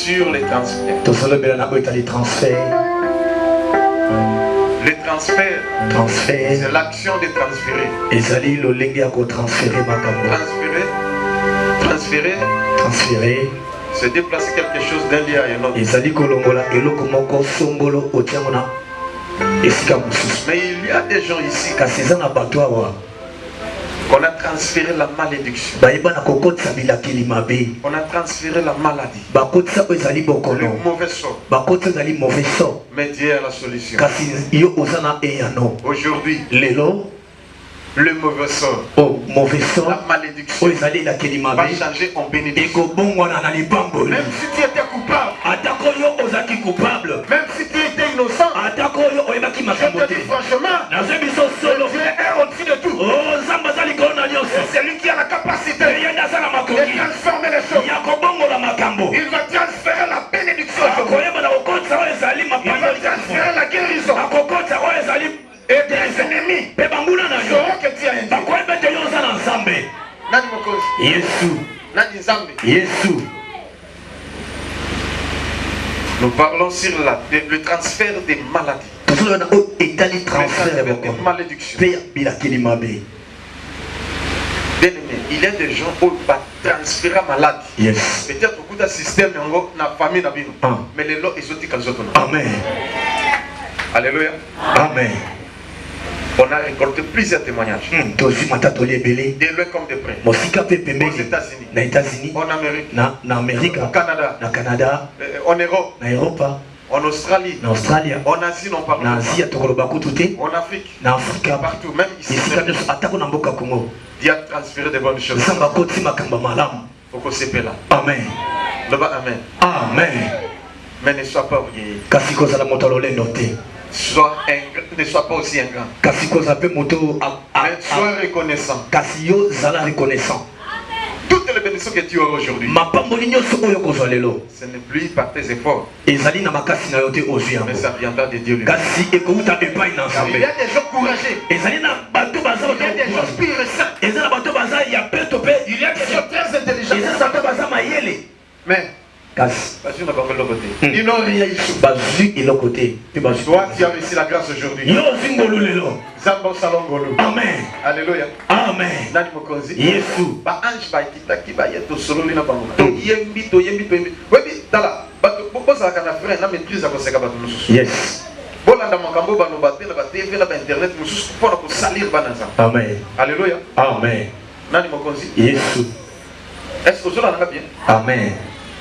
sur les transferts. Le transfert, c'est l'action de transférer. Transférer, c'est déplacer quelque chose d'un lieu à un autre. Mais il y a des gens ici qu'on a transféré la malédiction. On a transféré la maladie. Le mauvais sort. Mais Dieu a la solution. Aujourd'hui, le mauvais sort, la malédiction va changer en bénédiction. Même si tu étais coupable, même si tu étais innocent, je te dis franchement, Dieu est au-dessus de tout. C'est lui qui a la capacité de transformer les choses. Il va transférer la bénédiction. Il va transférer la guérison. Et des ennemis sauront que tu as un Dieu. Nous parlons sur le transfert des maladies. Des malédictions. Bien aimé, il y a des gens qui vont transférer la maladie. Peut-être beaucoup de systèmes dans la famille, mais les lois ils ont dit qu'ils ont. Amen. Alléluia. Amen. On a récolté plusieurs témoignages. De loin comme de près. Aux États-Unis, en Amérique, au Canada, en Europe, en Australie, en Asie, non pas en Afrique, partout, même ici. Dieu a transféré de bonnes choses. Faut qu'on s'épelle là. Amen. Amen. Amen. Mais ne sois pas orgueilleux. Ne sois pas aussi ingrat. Mais sois reconnaissant. Toutes les bénédictions que tu as aujourd'hui, ce n'est plus par tes efforts, mais ça viendra de Dieu lui-même. Il y a des gens courageux, il y a des gens spirituels, il y a des gens très intelligents. Mais ils n'ont rien ici. Toi, tu as réussi la grâce aujourd'hui. Amen. Alléluia. Amen. Amen. Alléluia. Amen. Est-ce que cela va bien? Amen.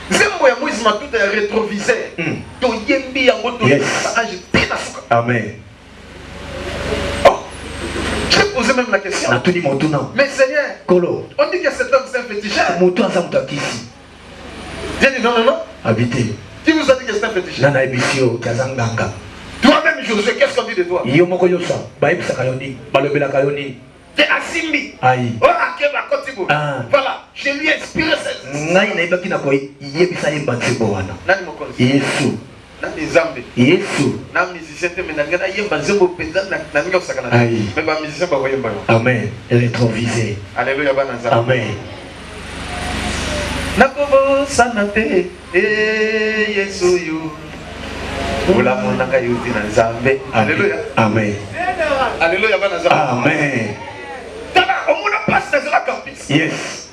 Tout est rétroviseur. Amen. Oh, je vais poser même la question. Mais Seigneur, on dit que cet homme c'est un féticheur. Dieu dit non. Qui vous a dit que c'est un féticheur? Toi-même Josué, qu'est-ce qu'on dit de toi? T'es Asimbi. Voilà, je lui ai inspiré cette. Amen. Rétrovisé. Alléluia. Amen. Alléluia. Amen. Alléluia. Amen. Yes.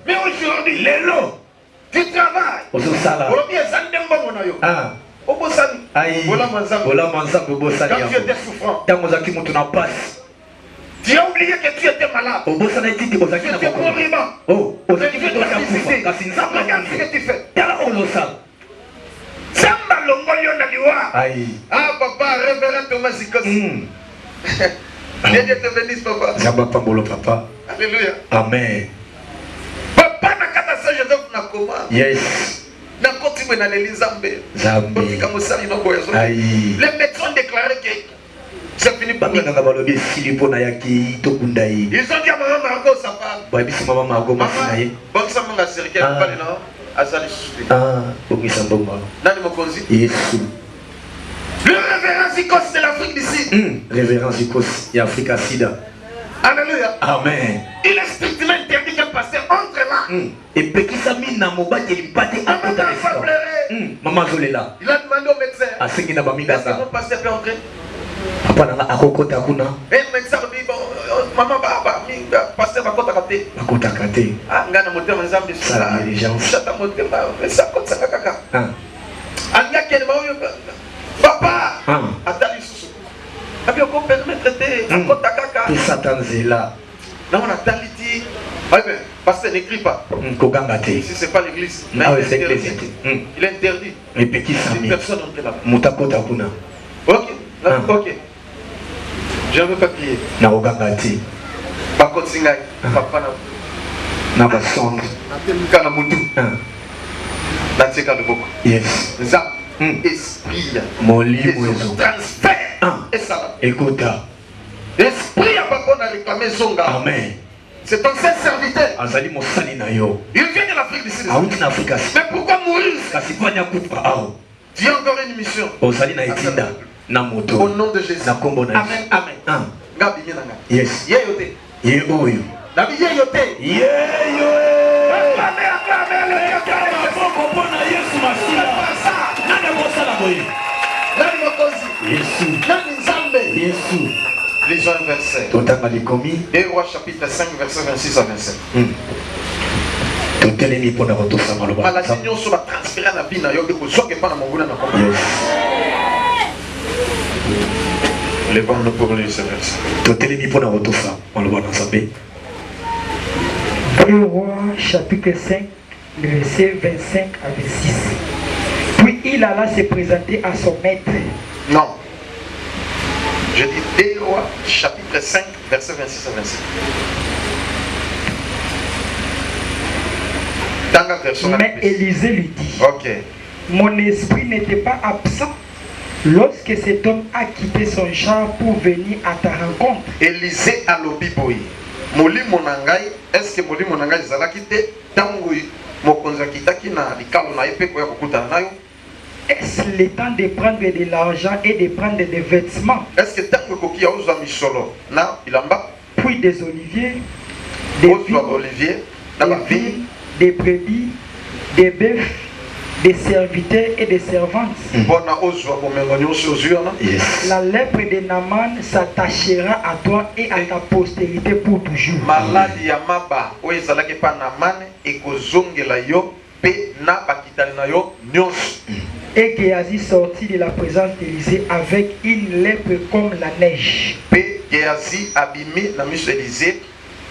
Mais aujourd'hui, tu travailles. Quand tu étais souffrant, tu as oublié que tu étais malade. Tu étais moribond. Regarde ce que tu fais. Ah papa, révérend Thomas Zikos. Dieu te bénisse papa. Papa. Alléluia. Amen. Papa nakata sa Joseph nakoma. Yes. Nakoti na l'Elizambe. Zambe. Les médecins ont déclaré que c'est fini pour lui. Ils ont dit à maman Margot ça part. Maman, bon ça m'a circulé pas le nom. Azali suspect. Nani mokonzi? Yesu. Le révérend Zikos de l'Afrique du Sud. Révérend Zikos de l'Afrique du Sud. Alléluia. Amen. Il est strictement interdit qu'un pasteur entre maman. Et pekisa mina mobati lipate akota esika. Maman zolela. Il a demandé au médecin. Asengi na baminga Est-ce que mon pasteur peut entrer? Papa nanga akokota kuna. Et le médecin dit bon maman pasteur va kota kate. Akota kate. Ah ngana motema nzambe ça diligence. Chata motema ça kota kaka. Anga kele maoyo papa. Atali susu. Abi ko permettre te kota kaka. Qui s'attendait Non, on a taliti. Ah ben, pasteur n'écrit pas. Si c'est pas l'église. Ah oui, c'est l'église. Il est interdit. Et puis qui s'amène? Personne n'entre là-bas. Mutakota kuna. Ok. Ok. Je ne veux pas prier. Na ogangati. Par contre, singai. Papa na basong. Na mutu. Na tika de beaucoup. Yes. Ça. Esprit. Molimo. Transfert. Et ça. Écoute. L'esprit a pas réclamé Zonga. Amen. C'est un saint serviteur. Azali mosali na yo. Il vient de l'Afrique du Sud. Mais pourquoi mourir? Tu as encore une mission. Ozali na itinda na moto. Au nom de Jésus. Na kombo na. Amen. Amen. Gabi nanga. Yes. Yeyote. Yeoyo. Nabi yeyote. Yeyo. Yesu. Lisons un verset. Et Rois chapitre 5 verset 26 à 27. Maladie nyonso va transférer na vie na yo ko soke pa na monguna na kombo. Levons-nous pour lire ce verset. Et Rois chapitre 5 verset 25 à 26. Puis il alla se présenter à son maître. Non. Je dis 2 Rois, chapitre 5, verset 26 à 27. Mais Élisée lui dit, ok. Mon esprit n'était pas absent lorsque cet homme a quitté son char pour venir à ta rencontre. Élisée a l'obiboyi. Moli monangai, est-ce que moli monangai zala quitté? Tangoui, mokonza kitaki na likalo na epe koya kokuta nayo. Est-ce le temps de prendre de l'argent et de prendre des vêtements? Est-ce que tango koki auza misolo na ilamba? Puis des oliviers, des vignes, des brebis, des bœufs, des serviteurs et des servantes. La lèpre de Naaman s'attachera à toi et à ta postérité pour toujours. Et Géasi sortit de la présence d'Élisée avec une lèpre comme la neige. Géasi abîmé na mission Élisée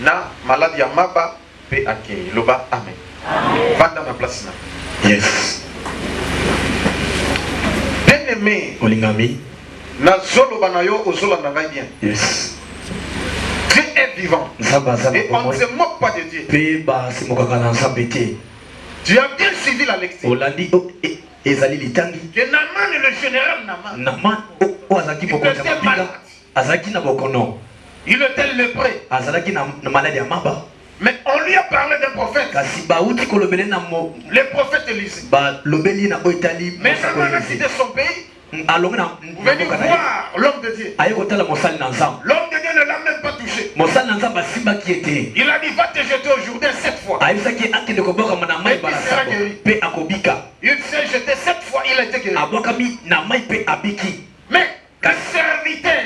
na maladie ya maba pe akei. Loba amen. Vanda ma place na. Yes. Bien-aimé. Olingami. Na zolo banayo ozola na ngai bien. Yes. Dieu est vivant. Et on ne se moque pas de Dieu. Tu as bien suivi la lecture. Olandi ezali litangi. Que Naaman est le général Naaman. Naaman o azaki bokonza mapika. Azaki na bokono. Il était lépreux. Azalaki na maladie ya maba. Mais on lui a parlé d'un prophète. Kasi bauti kolobele na mo. Le prophète Élisée. Ba lobeli na oitali. Mais Naaman a quitté son pays. Vous venez voir l'homme de Dieu. L'homme de Dieu ne l'a même pas touché. Il a dit va te jeter au Jourdain 7 fois. Et il sera guéri. Il s'est jeté 7 fois, il a été guéri. Mais le serviteur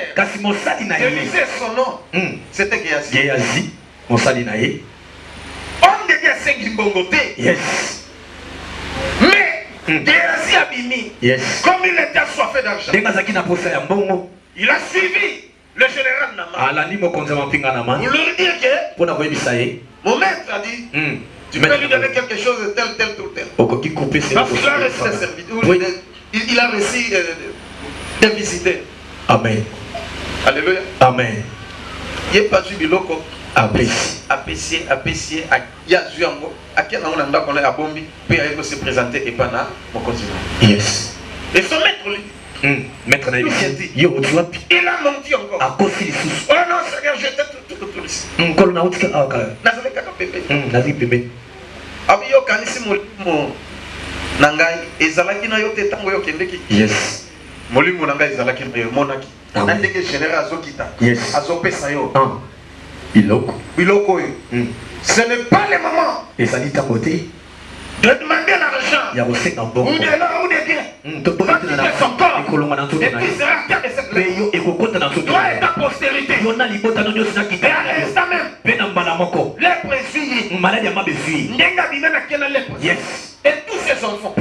Élisée, son nom, c'était Géasi. Homme de Dieu a 5 Gimbongote. Yes. Mais Géasi abimi. Yes. Comme il était assoiffé d'argent, il a suivi le général Naaman. Pour lui dire que mon maître a dit tu peux lui donner quelque chose de tel, tout tel. Parce qu'il a reçu des serviteurs. Il a reçu des visiteurs. Amen. Alléluia. Amen. Il n'y a pas eu de loco. Apprécié. Il y a eu un mot. À quel moment on a bombi, puis il se présenter et pas dans mon continent. Yes. Et son maître lui. Maître il a menti encore. Oh non, Seigneur, j'étais tout ici. Abiyo kanisi molimo nangai ezalaki na yo te tango yo kendeki. Yes. Molimo nangai ezalaki na yo monaki. Na ndenge général azokita. Yes. Azopesa yo. biloko. Ce n'est pas le moment et ça dit ta côté de demander l'argent. il y a aussi un bon Ou de là ou de bien. Va quitter son corps. Et puis sera fier de cette lèpre. Toi et ta postérité. Et à l'instant même. Lèpre essuie. Nenga bimena kena lèpre. Et tous ses enfants.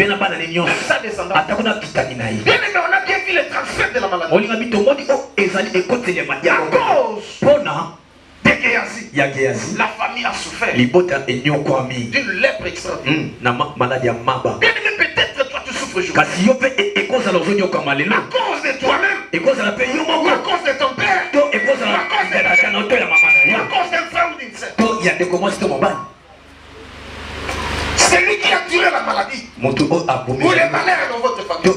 Sa descendance. Bien aimé, on a bien vu le transfert de la maladie. À cause de Géasi, la famille a souffert d'une lèpre extraordinaire. Bien aimé, peut-être toi tu souffres aujourd'hui. À cause de toi-même. Ou à cause de ton père. Ou à cause d'un frère ou d'une sœur. C'est lui qui a tué la maladie. Ou les malheurs dans votre famille.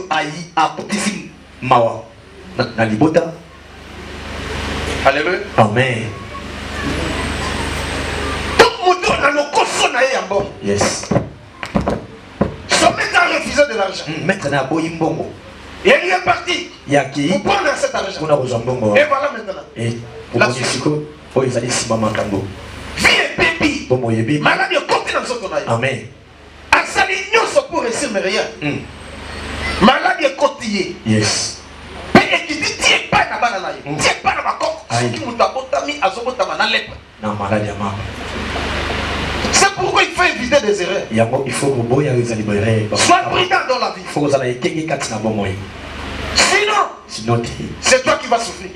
Alléluia. Amen. Yes. Son maître a refusé de l'argent. Et il est parti pour prendre cet argent. Et voilà maintenant. Vie et pépi. Maladie côté dans son tonnerre. Amen. Asali nyoso pour réussir mais rien. Maladie côté. Yes. Et qui dit tiens pas na banana. Tiens pas na bakoko. Qui muta botami azobota na lèpre. Na maladie ama. C'est pourquoi il faut éviter des erreurs. Il faut que sois prudent dans la vie. Sinon, c'est toi qui vas souffrir.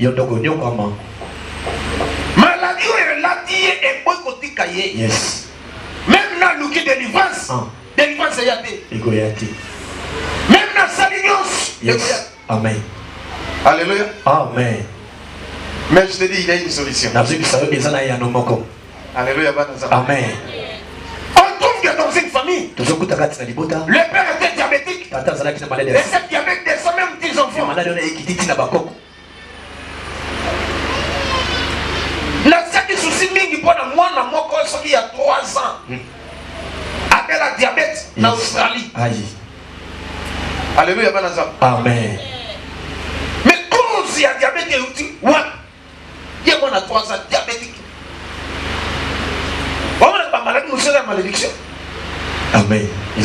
Maladie ou maladie et boycotti cahier. Yes. Même dans le qui délivrance. Délivrance est yate. Même dans salignos. Yes. Amen. Alléluia. Amen. Mais je te dis, il y a une solution. Alléluia. Amen. On trouve que dans une famille, le père était diabétique. Et cette diabète descend même 10 enfants. Nasaki souci mingi pour moi na moko il y a 3 ans. Avec la diabète en Australie. Alléluia. Amen. Mais cause il y a diabète il y a 3 ans diabétique. Maladie, nous sommes la malédiction. Amen. Les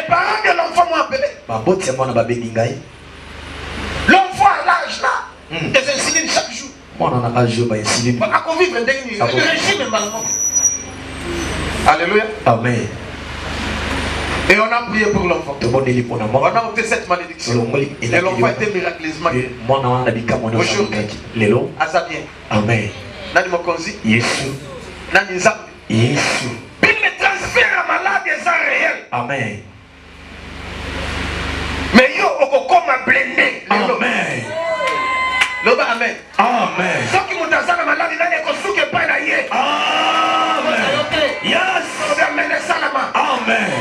parents de l'enfant m'ont appelé. L'enfant à l'âge là, des insulines chaque jour. On a vivre le régime est malade. Alléluia. Amen. Et on a prié pour l'enfant. On a ôté cette malédiction. Et l'enfant était miraculeusement guéri. Aujourd'hui, à ça bien. Amen. Nani mokonzi. Yesu. Nani nzambe. Yesu. Puis le transfert à malade est réel. Amen. Mais yo okokoma blendé. Amen. Loba amen. Amen. Ceux qui m'ont dans malade, il a des pas là hier. Amen. Yes. Amen.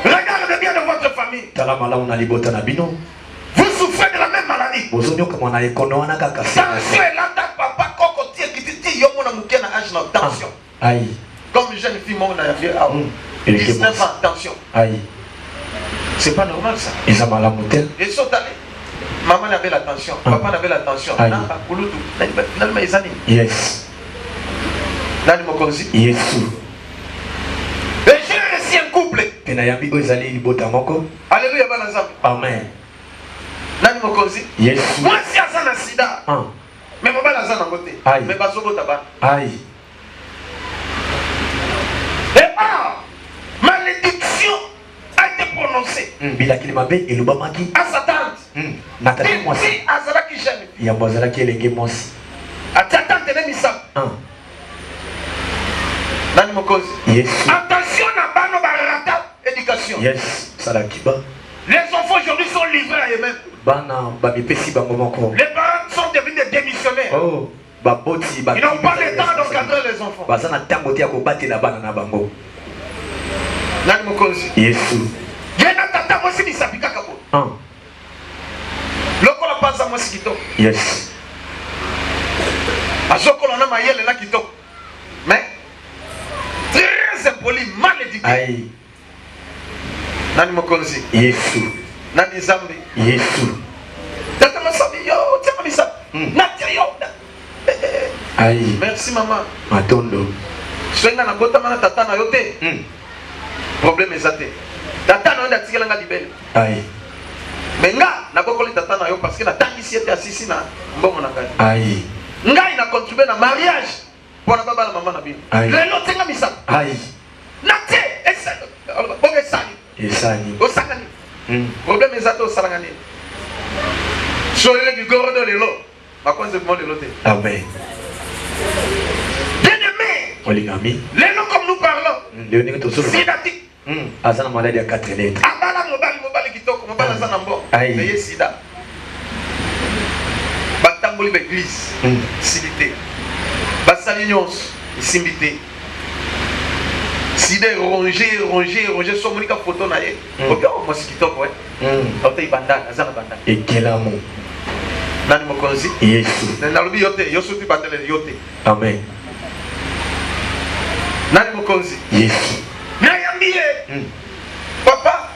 Regardez bien dans votre famille. Vous souffrez de la même maladie. Tension est là, papa, coco, tension. Comme une jeune fille, mon avis, 19 ans, tension. C'est pas normal ça. Ils sont allés. Maman avait la tension, papa avait la tension. Yes. Yes. Et j'ai réussi un couple. Alléluia. Amen. Yes. Moi, si à un sida. Mais maman a un côté. Mais pas au tabac. Et malédiction a été prononcée. À sa tante. Si Azara qui j'aime. À ta tante elle est mis ça. Attention à Bano Barata éducation. Yes. Salakiba. Les enfants aujourd'hui sont livrés à eux-mêmes. Les parents sont devenus des démissionnaires. Ils n'ont pas le temps d'encadrer les enfants. Yesu. Yes. Mais très impoli, mal éduqué. Nani mokonzi. Yesu. Nani zambi. Yesu. Tata masabi yo, tata misa. Nati yo. Aïe. Merci maman. Matondo. Soinga na bota mana tata na yote. Problème ezate. Tata na onda tikela nga libele. Aïe. Mais nga na bokoli tata na yo parce que na tangisi ete asisi na mbongo na ngai. Aïe. Ngai na contribuer na mariage pour na baba la maman na bino. Lelo tenga misa. Aïe. Na te esa. Bonge sani. Esani. O sakani. Problème ezate o salangani. Soyez du gordo lelo. Ma konze mo lelo te. Amen. Bien-aimé. Olingami. Lelo comme nous parlons. Léonie to solo. Sidati. Azana maladie à 4 lettres. Abala mobali kitoko mobala za nambo. Aïe. Meye sida. Batamboli l'église. Sidité. Basali nyonso isimbité. Sida ronger so monika photo na ye. OK, mo sikitoko ouais. Autai bandana, azana bandana. Et quel amour. Nani mokonzi? Yesu. Nalobi yote, yosuti batele yote. Amen. Nani mokonzi? Yesu. Nayambie. Papa,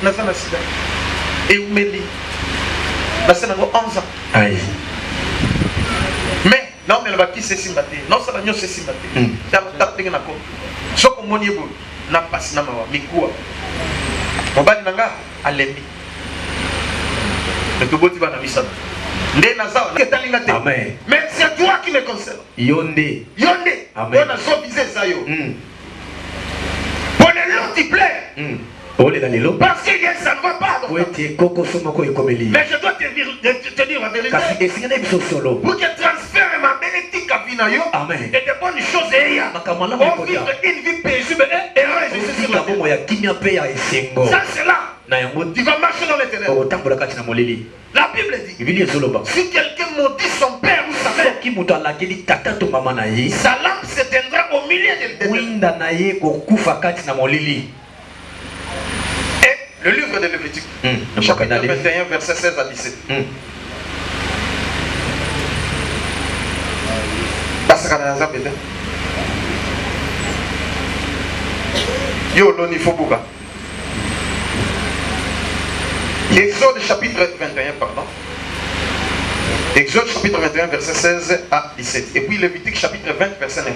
nazana sida. Et umeli. Nasana ngo 11 ans. Aïe. Mais non mais le baki c'est simbate. Non ça nyo c'est simbate. Ta tinga nako. Soko moni bo na passe na mawa mikuwa. Mobali nanga alembi. Mais toboti bana misana. Amen. Mais c'est toi qui me concerne. Yonde. Amen. On a sauvisé ça yo. Pour les lots qui plaît. Parce qu'il y a ça ne va pas. Mais je dois te dire la vérité. Pour que transfère ma bénédiction à Vinayo. Amen. Et de bonnes choses et on vivre une vie paisible et heureuse. Ça c'est là. Tu vas marcher dans les ténèbres. La Bible dit, si quelqu'un maudit son père ou sa mère, sa lampe s'éteindra au milieu des ténèbres. Et le livre de Lévitique, chapitre 21, verset 16 à 17. Yo, l'on il faut bouga. Exode chapitre 21, pardon. Exode chapitre 21, verset 16 à 17. Et puis Lévitique chapitre 20, verset 9.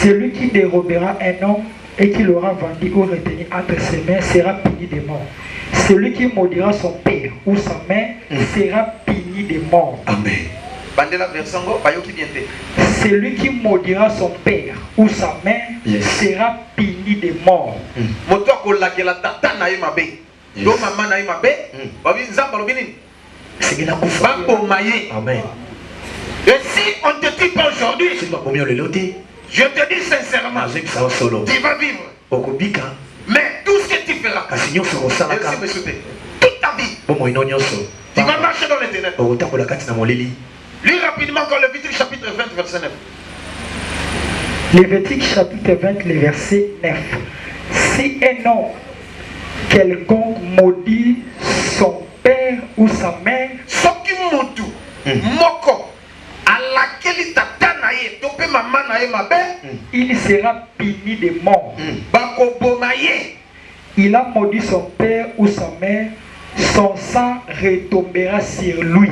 Celui qui dérobera un homme et qui l'aura vendu ou retenu entre ses mains sera puni de mort. Celui qui maudira son père ou sa mère sera puni de mort. Amen. Celui qui maudira son père ou sa mère sera puni de mort. Amen. Et si on ne te dit pas aujourd'hui, je te dis sincèrement, tu vas vivre. Mais tout ce que tu feras, toute ta vie, tu vas marcher dans les ténèbres. Lis rapidement encore Lévitique chapitre 20, verset 9. Lévitique chapitre 20, le verset 9. Si un homme quelconque maudit son père ou sa mère, il sera puni de mort. Il a maudit son père ou sa mère, son sang retombera sur lui.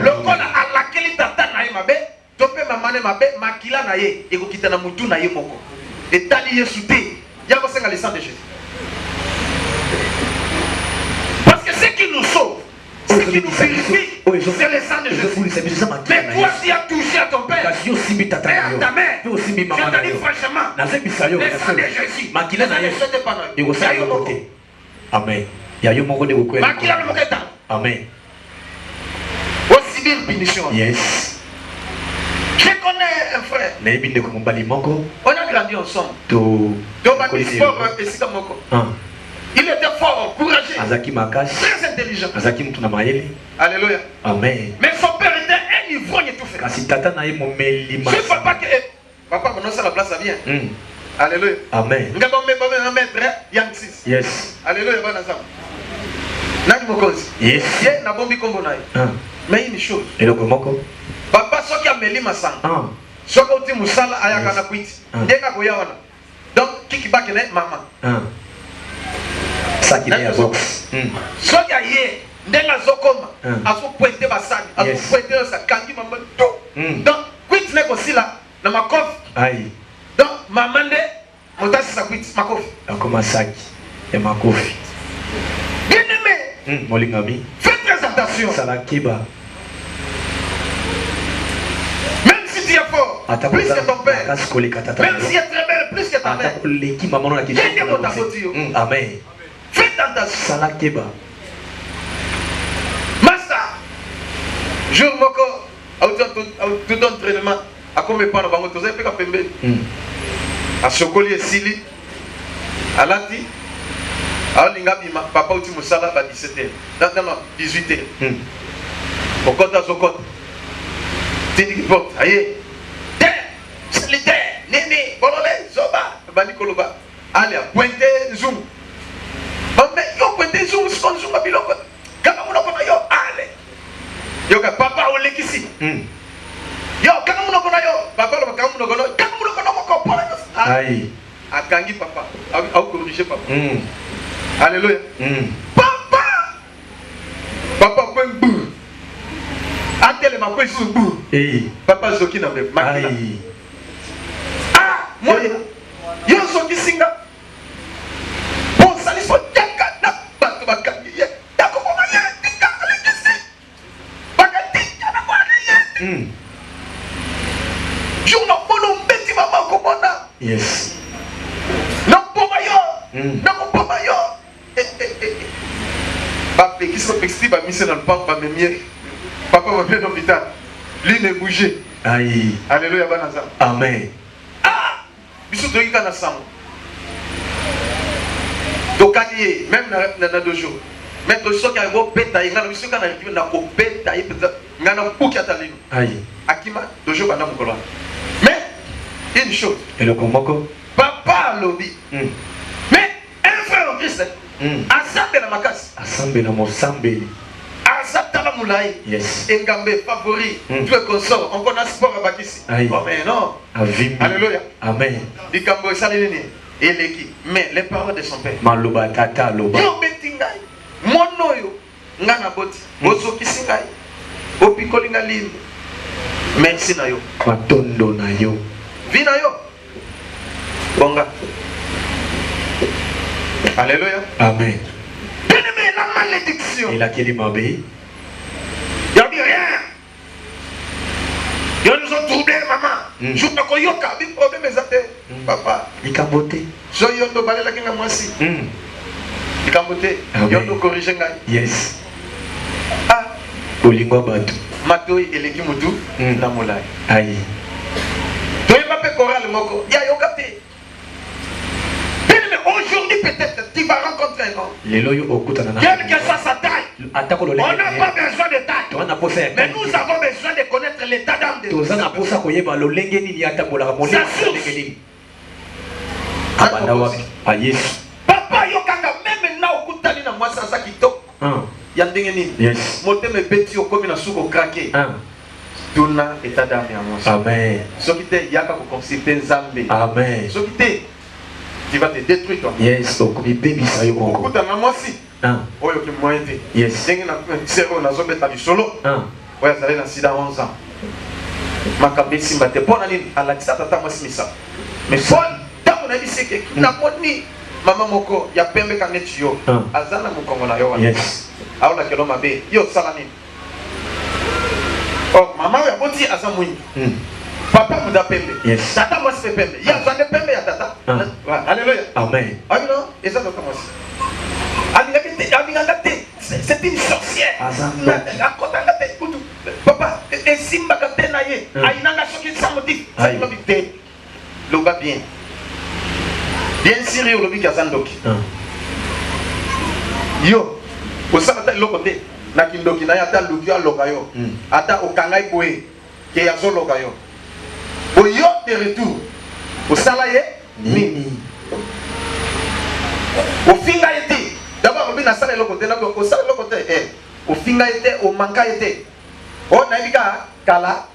Parce que ce qui nous sauve, ce qui nous vérifie, c'est le sang de Jésus. Mais toi, si tu as touché à ton père et à ta mère, je te dis franchement, le sang de Jésus, Amen. Amen. Aussi bien punition. Yes. Je connais un frère. On a grandi ensemble. Il était fort, courageux, très intelligent. Alléluia. Amen. Mais son père était un ivrogne tout fait. C'est papa que... Papa, maintenant ça la place, ça vient. Alléluia. Amen. Yes. Alléluia. Yes. Mais une chose. Papa, ce qui a mêlé ma sang. Ce qui a musala ayaka na kwiti. Ndeka koyawana. Donc kiki bakene maman. Ça qui est à box. Ce qui a yé ndenga zokoma aso pointer basani aso pointer sa kangi maman tout donc quit ne ko sila na makofi aïe donc mamande motasi sa quit makofi akoma saki et makofi bien aimé molingami fais très attention salakiba même si tu es fort plus que ton père même si tu es très belle plus que ta mère l'équipe maman la question amen fais attention salakiba jour moko tout entraînement à combien pas bango toza pe ka pembe a sokoli esili alati alinga bima papa uti musala ba 17h non 18h okota sokota tindi porte aye solitaire nene bolole zoba bani koloba ali a pointer zoom bambe yo pointer zoom son zoom biloko kama munoko na yo ale yo ka papa olekisi yo kama munoko na yo papa lo kama munoko no ko pole aïe akangi papa au corriger papa alléluia papa ko mbu atele ma ko su mbu papa zoki na me makila moi yo zoki singa bon sali so jaka na bato bakangi ye dako ko ma ye dikakali kisi bakati kana kwa ye jour na bono mbeti mama ko bona yes na poma yo ba pe kiso pexti ba mise dans le parc ba memie papa va bien l'hôpital lui ne bouger aïe alléluia banaza amen biso to yika na sango to kani même na dojo mais to so ka go beta ngana biso kana na ko beta ipeta ngana puki atalino aïe akima dojo bana mukolo mais une chose et le komoko papa lobby mais un frère en Christ assemble la makasi assemble na mosambeli asatala mulai yes engambe favori tu es consort on connaît sport à bakisi oh mais non alléluia amen dikambo salini eleki mais les paroles de son père maloba tata loba yo betingai monoyo ngana boti osokisi ngai opikoli nga limbe merci na yo matondo na yo vina yo bonga alléluia amen bien-aimé la malédiction il a quel mabe il y a rien ils nous ont troublé maman je ne connais pas le problème exact papa ikabote so yo ndo balela kinga mwasi ikabote yo ndo corriger ngai yes olingo bato matoi eleki mutu na molai aïe toyeba pe chorale moko ya yoka te mais aujourd'hui peut-être tu vas rencontrer un homme lelo yo okutana na quelle que soit sa taille atako on n'a pas besoin de taille mais nous avons besoin de connaître l'état d'âme de toza na posa koyeba lolenge nini atakola moni lolenge nini abana wapi a yesu papa yokanga même na okutani na mwasi aza kitoko ya ndenge nini motema ebeti okomi na suki okrake tuna état d'âme ya mwasi amen soki te yaka koconsulte nzambe amen soki te tu vas te détruire toi yes okomi bebisa yo moko okutana na mwasi oyo ki moyen te yes ndenge na sero nazobeta lisolo oyo azali na sida 11 ans makambo esimba te mpo na nini alakisa tata mwasi misala mais po ntango nayebi seke namoni mama moko ya pembe ka neti yo aza na mokongo na yo wana aolakelo mabe yo osala nini mama oyo aboti aza mwingi papa muda pembe tata mwasi pe pembe ye aza nde pembe ya tata alleluya amen abino eza tata mwasi alinganga te c'est une sorcière akotanga te kutu papa esimbaka te na ye ayinanga soki sa motif salobi te loba bien sûr olobi ki aza ndoki yo osala ata eloko te na kindoki na ye ata luki aloka yo ata okangai boye ke azoloka yo oyo de retour osala ye nini ofinga ye te d'abord obi nasala eloko te nabi osala eloko te ofinga ye te omanka ye te o nayebi ka kala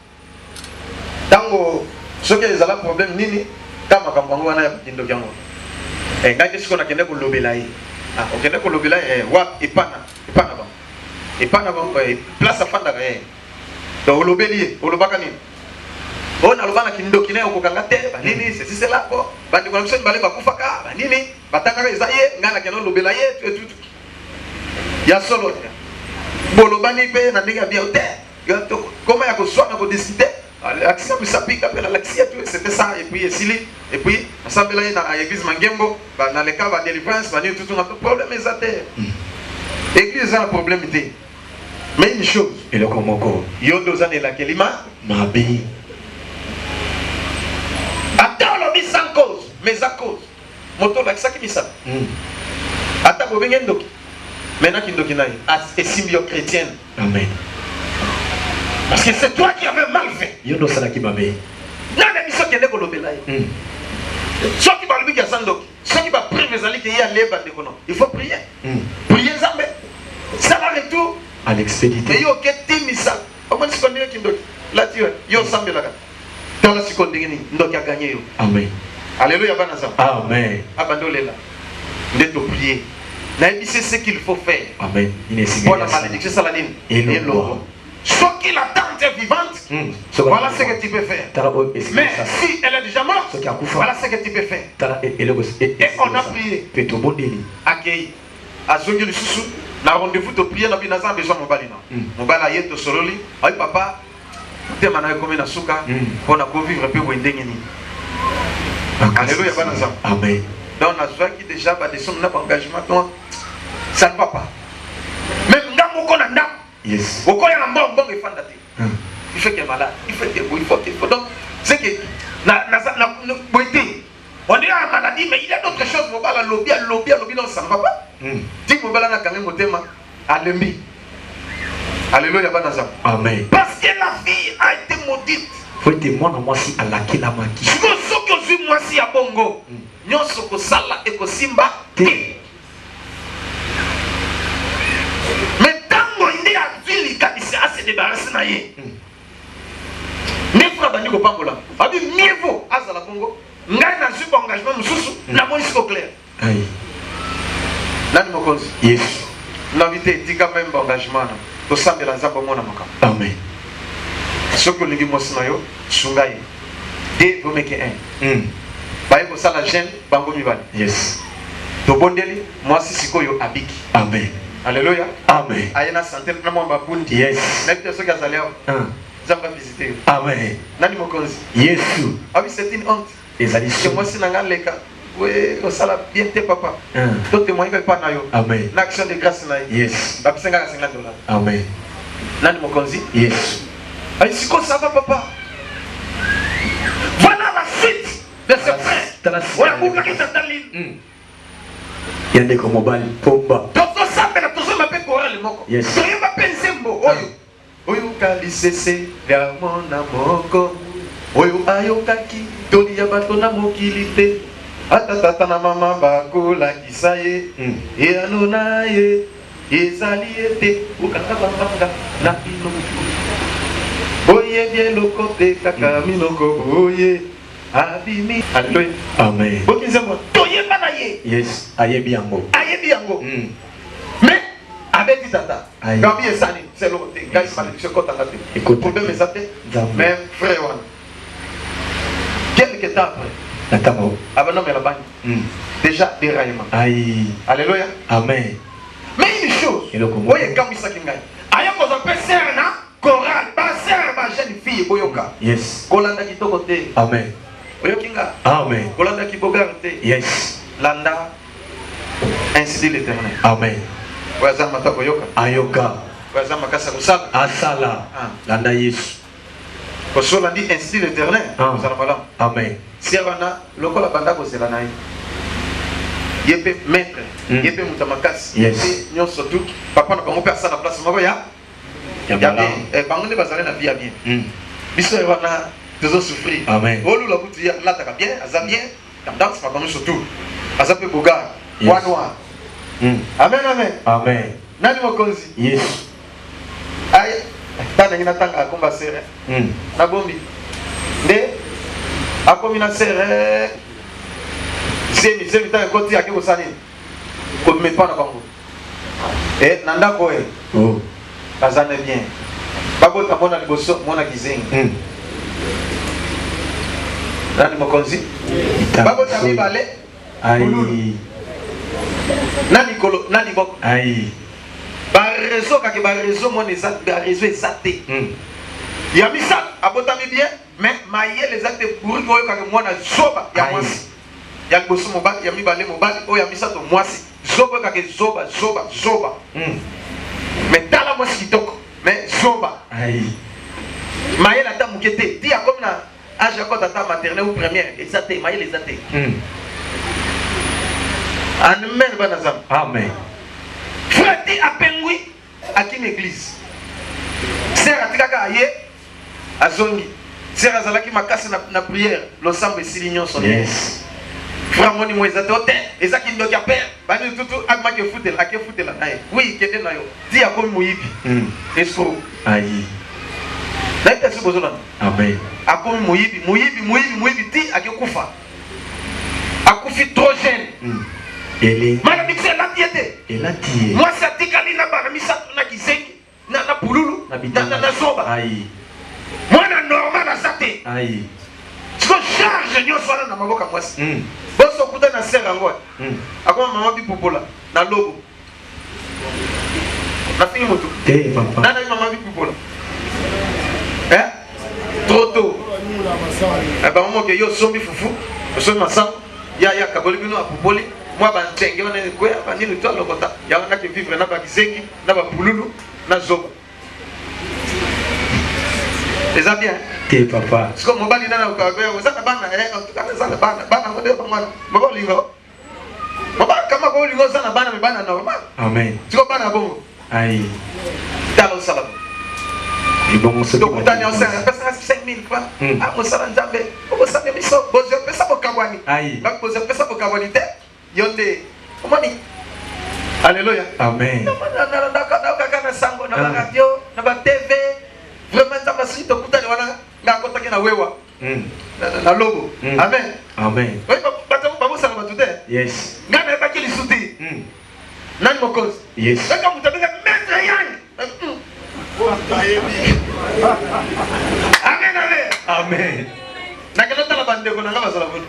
ntango soki ezala problème nini ka makambo yango wana ya kindoki yango ngai te sikoyo nakende kolobela ye okende kolobela ye wa epana ba Et pas d'avant, place à fanda gaye. Donc, olobeli, olobakani. On a le ban qui nous kiné au Kangate, Banini, c'est là, bon, Bandiconson, Balé Bakufaka, Banini, Bataka Zaye, Nana Canon Lobelaye, tout. Il y a solo. Bolobani Pé, Nandiga Biote, comment il y a que soit dans vos décidés, l'accès à Sapi, c'était ça, et puis Sili, et puis, ensemble là, dans l'église Mangembo, dans les cas de délivrance, tout notre problème est à terre. L'église a un problème. Mais une chose, et le Komoko, il y a 2 années là, Kelima, Mabi. Attends, on dit sans cause, mais à cause. Moto là, ça qui m'y attends, vous venez d'où? Maintenant qu'il doit et symbio chrétienne. Amen. Parce que c'est toi qui avais mal fait. Yono Salaki Babe. Non, mais mission qui est négo l'obélaï. Ceux qui parlent de Sando, ceux qui va prier les alliés qui y a les bandes de Kono. Il faut prier. Prier Zambé. Ça va retour. À l'expédité. Mais yo, qu'est-ce que tu ça? Comment tu connais qui doit? Là, tu es. Yo, Zambé là. Quand la seconde ni donc a gagné. Amen. Alléluia, Banazam. Amen. Abandonnez là. Vous êtes prier. C'est ce qu'il faut faire. Amen. Pour la malédiction saladine. Et l'eau. Ce qui l'attente est vivante, voilà ce que tu peux faire. Mais si elle est déjà morte, voilà ce que tu peux faire. Et on a prié. Accueilli. Azongi le sous. Na rendez-vous de prier, na binaza besoin mon balina. Mon bala yeto sololi. Ay papa, te mana comme na suka, on a pour vivre peu wendengeni. Alléluia banaza. Amen. Donc on a soit qui déjà va descendre notre engagement, ça ne va pas. Même ndamo ko na ndamo. Yes. Au quoi il y a un bon et fandate. Il fait qu'il est malade, il fait qu'il faut. Donc, c'est que on est à maladie, mais il y a d'autres choses. On va la lobby, non, ça ne va pas. Dis que on va quand même au thème à l'ennemi. Alléluia, Amen. parce que la fille a été maudite. Faut être moi non moi si à la kilamaki. Ce que moi si à Bongo, nyonso ko sala et ko simba. Mais tant qu'il a vu il s'est débarrassé de lui. Mais frère Bandi Kopambola, a dit mieux vaut à la Congo. N'a pas eu d'engagement, n'a pas eu clair. Aïe. N'a pas eu yes. N'a pas eu même engagement. Au sein de la Zabomona Maka. Amen. Ce que nous disons, c'est Sungaï. Dès vous mettez un. Baye ko sala jeune bango mibali. Yes. To bondeli moi si sikoyo abiki. Amen. Alléluia. Amen. Ayena santé na mo bakundi. Yes. Même que ceux qui allaient Zamba visiter. Amen. Nani mokonzi. Yes. Ah oui, c'est une honte. Les additions. Que moi si nanga leka. Oui, au sala bien te papa. Toi témoin pas na yo. Amen. L'action de grâce na. Yes. Ba $50. Amen. Nani mokonzi. Yes. Ay siko ça va papa. Voilà la suite de ce frère. Voilà pourquoi il est dans l'île. Il y a des mobile pomba. Toto sambe na tozo mape koral moko. Yes. Toyo mape nzembo oyo. Oyo kalisese ya mona moko. Oyo ayokaki toli ya bato na mokili te. Ata tata na mama bakola kisaye. E anona ye ezali ete ukata bambanga na pino. Oye bien le côté kaka minoko oye. Abimi. Alléluia. Amen. Bokizemo toye banaye. Yes. Ayebi yango. Ayebi yango. Mais avec dit tata. Gabi esani c'est le côté. Gars malédiction kota ngate. Écoute. Problème ezate. Même frère wana. Quelques temps après. Natamo. Abano me la bagne. Déjà déraillement. Aïe. Alléluia. Amen. Mais une chose. Oye kamisa kingai. Aya ko zape serna chorale. Ba ser ba jeune fille boyoka. Yes. Kolanda kitoko te. Amen. Oyokinga. Amen. Kolanda kibogarte. Yes. Landa. Ainsi dit l'Éternel. Amen. Wazama matako yoka. Ayoka. Wazama kasa kusala. Asala. Landa Yesu. Kosola dit ainsi dit l'Éternel. Nous allons voir. Amen. Si avana lokola banda ko zelana yi. Yepe maître. Yepe mutamakasi. Yes. Nyonso tout. Papa na bango personne na place moko ya. Ya bien. Bango ne bazale na bien bien. Biso avana toujours souffrir. Amen. Olu la butu ya la taka bien, aza bien. Dans pas comme surtout. Aza pe boga. Wanwa. Amen amen. Amen. Nani mokonzi? Yes. Ay, tana ngina tanga akomba sere. Na bombi. Nde akomi na sere. Zemi tanga koti yake bosani. Ko me pa na bango. Nanda ko Oh. bazana bien. Babota mona liboso mona kizengi. Nani mokonzi? Babota mibale. Aïe. Nani kolo nani bok. Aïe. Ba réseau kake ba réseau mon exact ba réseau exacté. Ya misa abota mi bien mais maye les actes pour ko kake mona zoba ya mwasi. Ya liboso mobali ya mibale mobali o ya misa to mwasi. Zoba kake zoba. Mais tala mwasi kitoko mais zoba. Aïe. Maye la dame mukete. Dia comme na âge encore tata maternelle ou première exacté maye les actes. Amen banazam. Amen. Frère a pengui à qui l'église. Sœur atikaka aye azongi. Sœur azalaki makasi na prière l'ensemble silignon son. Yes. Frère moni mo ezate ote ezaki ndoki a père bani tutu akmaki futela naye. Oui kende na yo. Di akomi muyibi. Escroc. Aïe. Naita se bozona. Amen. Akomi muyibi ti akikufa. Akufi trop jeune. Ele. Mana mixe la tiete. Ela tie. Moi ça tikali na bana misatu na kizengi na pululu na zoba. Aïe. Moi na normal azate. Aïe. Siko charge nyo swala na maboka mwasi. Boso kuta na sera ngwa. Akoma mama bi popola na logo. Na fingi moto. Te papa. Na mama bi popola. Trop tôt. Ba momo ke yo sombi fufu. Sombi masam. Ya kaboli bino apopoli. Moi bantenge wana quoi banini to lokota ya wana ke vivre na ba kizengi na ba pululu na zoba. Eza bien. Te papa. Siko mobali nana ukagwe uzana bana en tout cas zana bana ngode ba mwana. Baba lingo. Baba kama ko lingo zana bana me bana normal. Amen. Siko bana bongo. Aïe. Talo sala. Et bon ce donc tanya on sert pesa 5000 francs. Ah mo sala njambe. Mo sala miso bozo pesa ko kabwani. Aïe. Ba bozo pesa ko kabwani te. Yonde, comment dit? Alléluia. Amen. Na sango na radio, na TV. Vraiment ça m'a to kuta ni wana na kota kina wewa. Na logo. Amen. Amen. Oui, ba ça va tout est. Yes. Ngana ba kili suti. Nani mokos? Yes. Kaka mutabenga maître yang. Amen amen. Amen. Na kana tala bande ko na ngaba sala bon.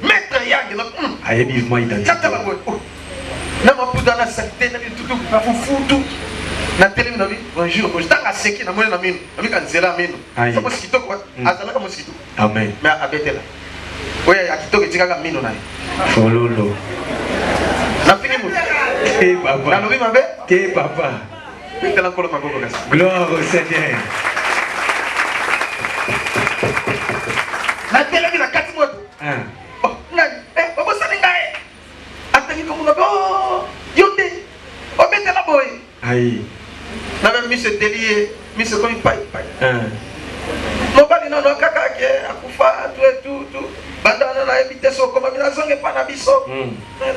Maître yang na. Aye vivement identité. Na mapuda na sakte na tutu fufutu na télé na bi bonjour ko tanga seki na mona na mino ami kan zela mino ça mo skito ko azala ka mo skito amen mais abetela oya akitoke tikaka mino na fololo na fini mo eh papa na lobi mabe te papa tela ko ma boko kasi gloire au Seigneur na télé na kati moto aïe na même mise délié mise comme pai mobali non kaka ke akufa tout banda na ebite so comme mina zonge pa na biso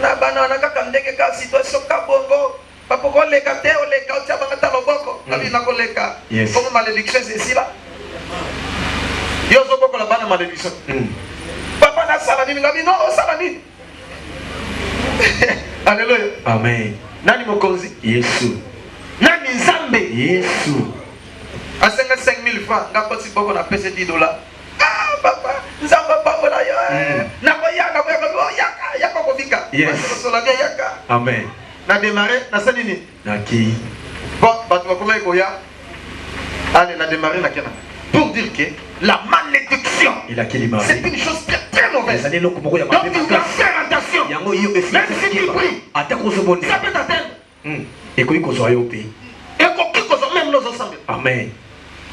na bana na kaka ndenge ka situation ka bongo papa ko leka te o leka o tia banga ta loboko na bina ko leka comme malédiction c'est ici là yo zo boko la bana malédiction papa na sala ni ngabi no sala ni alléluia amen nani mokonzi Yesu nani nzambe Yesu asenga 5000 francs ngapasi boko na pese $10 ah papa nzamba papa na yo na ko yaka yaka ko bika yes solo bien yaka amen na démarrer na sanini naki bon batu bakoma ko ya allez na démarrer na kena pour dire que la malédiction c'est une chose très mauvaise donc tu dois faire attention même si tu pries ça peut t'atteindre et qu'on y soit au pays et qu'on même nos ensembles amen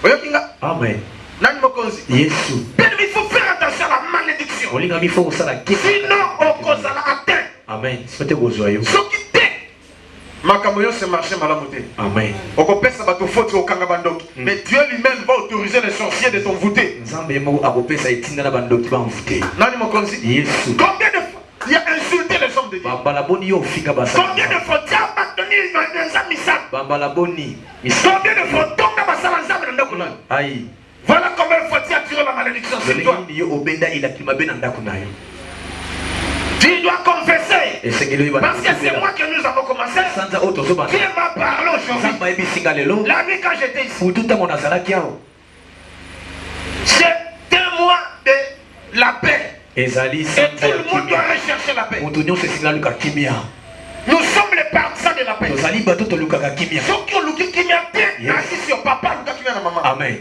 oyokinga amen nani mokonzi Yesu il faut faire attention à la malédiction sinon on causera atteint amen c'était vos joyaux soki te makambo yose marché malamu te amen okopesa bato faute okanga bandoki mais Dieu lui-même va autoriser les sorciers de t'envoûter nzambe mo akopesa etinda na bandoki ba envoûter nani mokonzi Yesu combien de fois il a insulté les hommes de Dieu bambalaboni yo fika basa combien de fois tu as abandonné les amis ça bambalaboni combien de fois tonga basala nzambe na ndako na aïe voilà combien de fois tu as tiré la malédiction sur toi yo obenda ila kimabe na ndako nayo tu dois confesser Parce que c'est moi que nous avons commencé. Dieu m'a parlé aujourd'hui. La nuit quand j'étais ici. C'est un mois de la paix. Et tout le monde doit rechercher la paix. Nous sommes les partisans de la paix. Ceux qui ont Luka Kimia, assis sur papa, Luka Kimia na maman. Amen.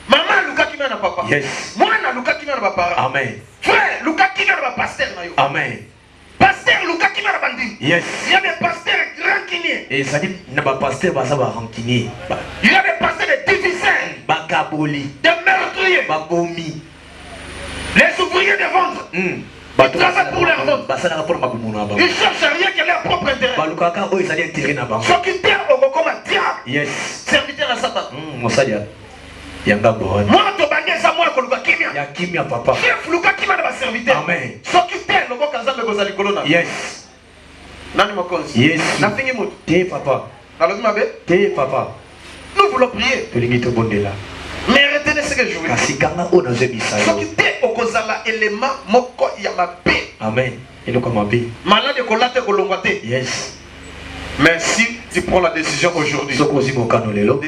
Maman, Luka Kimia na papa. Yes. Moi, na Luka Kimia na papa. Amen. Frère, Luka Kimia na pasteur na yo. Amen. Pasteur, Luka Kimia na bandi. Yes. Il y a des pasteurs rancuniers. Et ça dit, n'a pas pasteur, bah ça va rancunier. Il y a des pasteurs de diviseurs. Bakaboli. Des meurtriers. Babomi. Les ouvriers de vendre. Ils travaillent pour leur vente. Ils cherchent rien que leur propre intérêt. Ceux qui t'aiment au comme un diable. Yes. Serviteur à Satan. Moi, tu bannies ça, moi, Luka Kimia. Ya Kimia, papa. Chef Luka Kimia na serviteur. Amen. Ceux qui t'aiment au Kazan de Gozali Kolona. Yes. Nani Mokonzi. Yes. Nothing in mood. T'es papa. Alors, tu m'as T'es papa. Nous voulons prier. Mais retenez ce que je veux dire. Ceux qui t'aiment au Kozala élément, moko yamabe. Amen. Malade de kolate kolongwate. Yes. Mais si tu prends la décision aujourd'hui de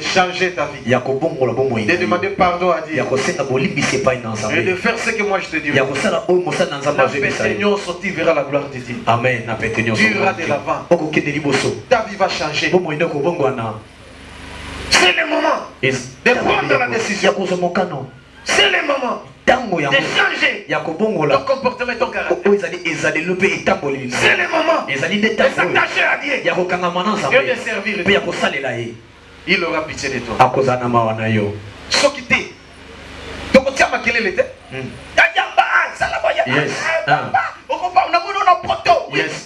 changer ta vie, de demander pardon à Dieu, et de faire ce que moi je te dis, tu verras la gloire de Dieu. Amen. Tu iras de l'avant. Ta vie va changer. C'est le moment de prendre la décision. C'est le moment de changer ton comportement et ton caractère. C'est le moment de s'attacher à Dieu et de servir Dieu. Il aura pitié de toi. Ce qui t'est. Donc, tu as ma quelle était? Yes. Yes.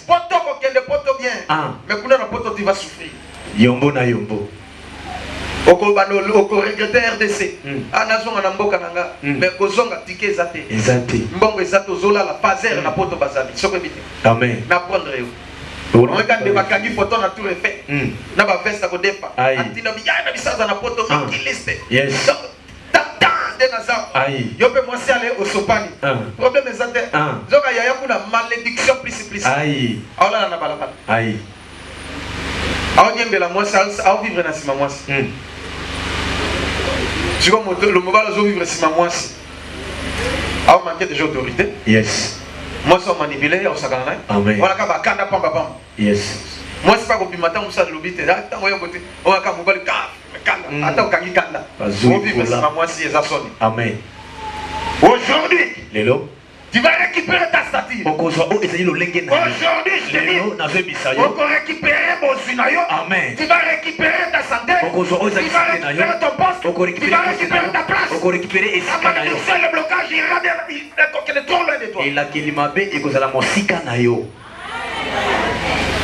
Mais pour le poto, tu vas souffrir. Yombo na yombo. Oko regretter RDC anazonga na mboka nanga mais kozonga tike ezate mbongo ezato zola la fazer na poto bazali soko bité amen na prendre yo on ka de bakangi photo na tout refait na ba veste ko depa atina biya na bisaza na poto miki liste yes de naza yo pe moi si aller au sopani problème ezate zoka yaya kuna malédiction plus aïe ala na balabala aïe aho nyembela mwasi aho vivre na sima mwasi tu vois le mobile zo vivre sima mwasi aho manquer déjà autorité yes mwasi o manipuler au sakana amen wala ka bakanda pamba yes mwasi pa ko pimata musa lobite tango yo bote o ka mobile ka kanda ata okangi kanda o vivre sima mwasi eza soni amen aujourd'hui lelo tu vas récupérer ta statue. Aujourd'hui, je te dis, on va récupérer mon sunayo. Amen. Tu vas récupérer ta santé. Tu vas récupérer ton poste. Tu vas récupérer ta place. C'est le blocage, il est trop loin de toi.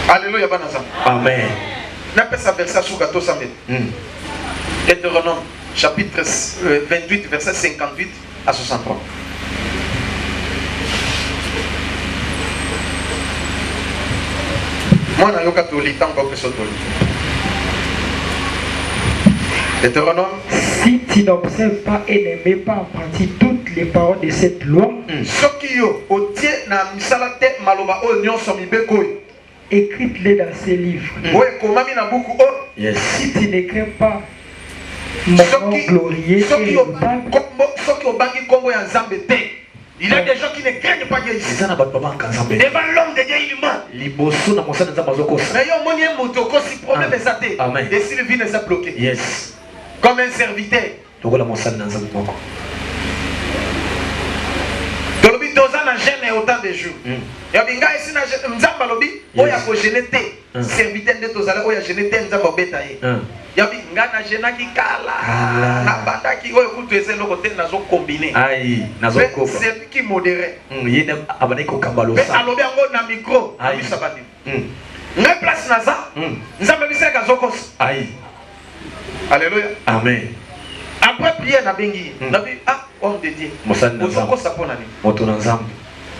Alléluia, Banasa. Amen. N'a pas sa verset sous gâteau samedi. Deutéronome, chapitre 28, verset 58 à 63. Moi, je suis catholique. Si tu n'observes pas et ne mets pas en pratique toutes les paroles de cette loi, écrite-les dans ces livres. Yes. Si tu n'écris pas mon nom glorieux, il y a des gens qui ne craignent pas Dieu ici. Devant l'homme de Dieu, il ment. Mais il y a un moto qui problème des athées. Et si le vie les a bloqués. Yes. Comme un serviteur. Tolobi doza na jeûne autant de jours. Ya binga ici na nzamba lobi oya ko jeûner serviteur de tozala oya jeûner nzamba obeta ye. Ya binga na jeûna ki kala na banda ki oya kutu ese loko te nazo combiner. Aïe, nazo ko. C'est qui modéré. Yene abane ko kambalo sa. Mais alobi ngo na micro, abi sabati. Ngai place naza. Nzamba bisaka zokos. Aïe. Alléluia. Amen. Après prière na bengi, na bi homme de Dieu. Mosako sapona ni. Moto na nzambe.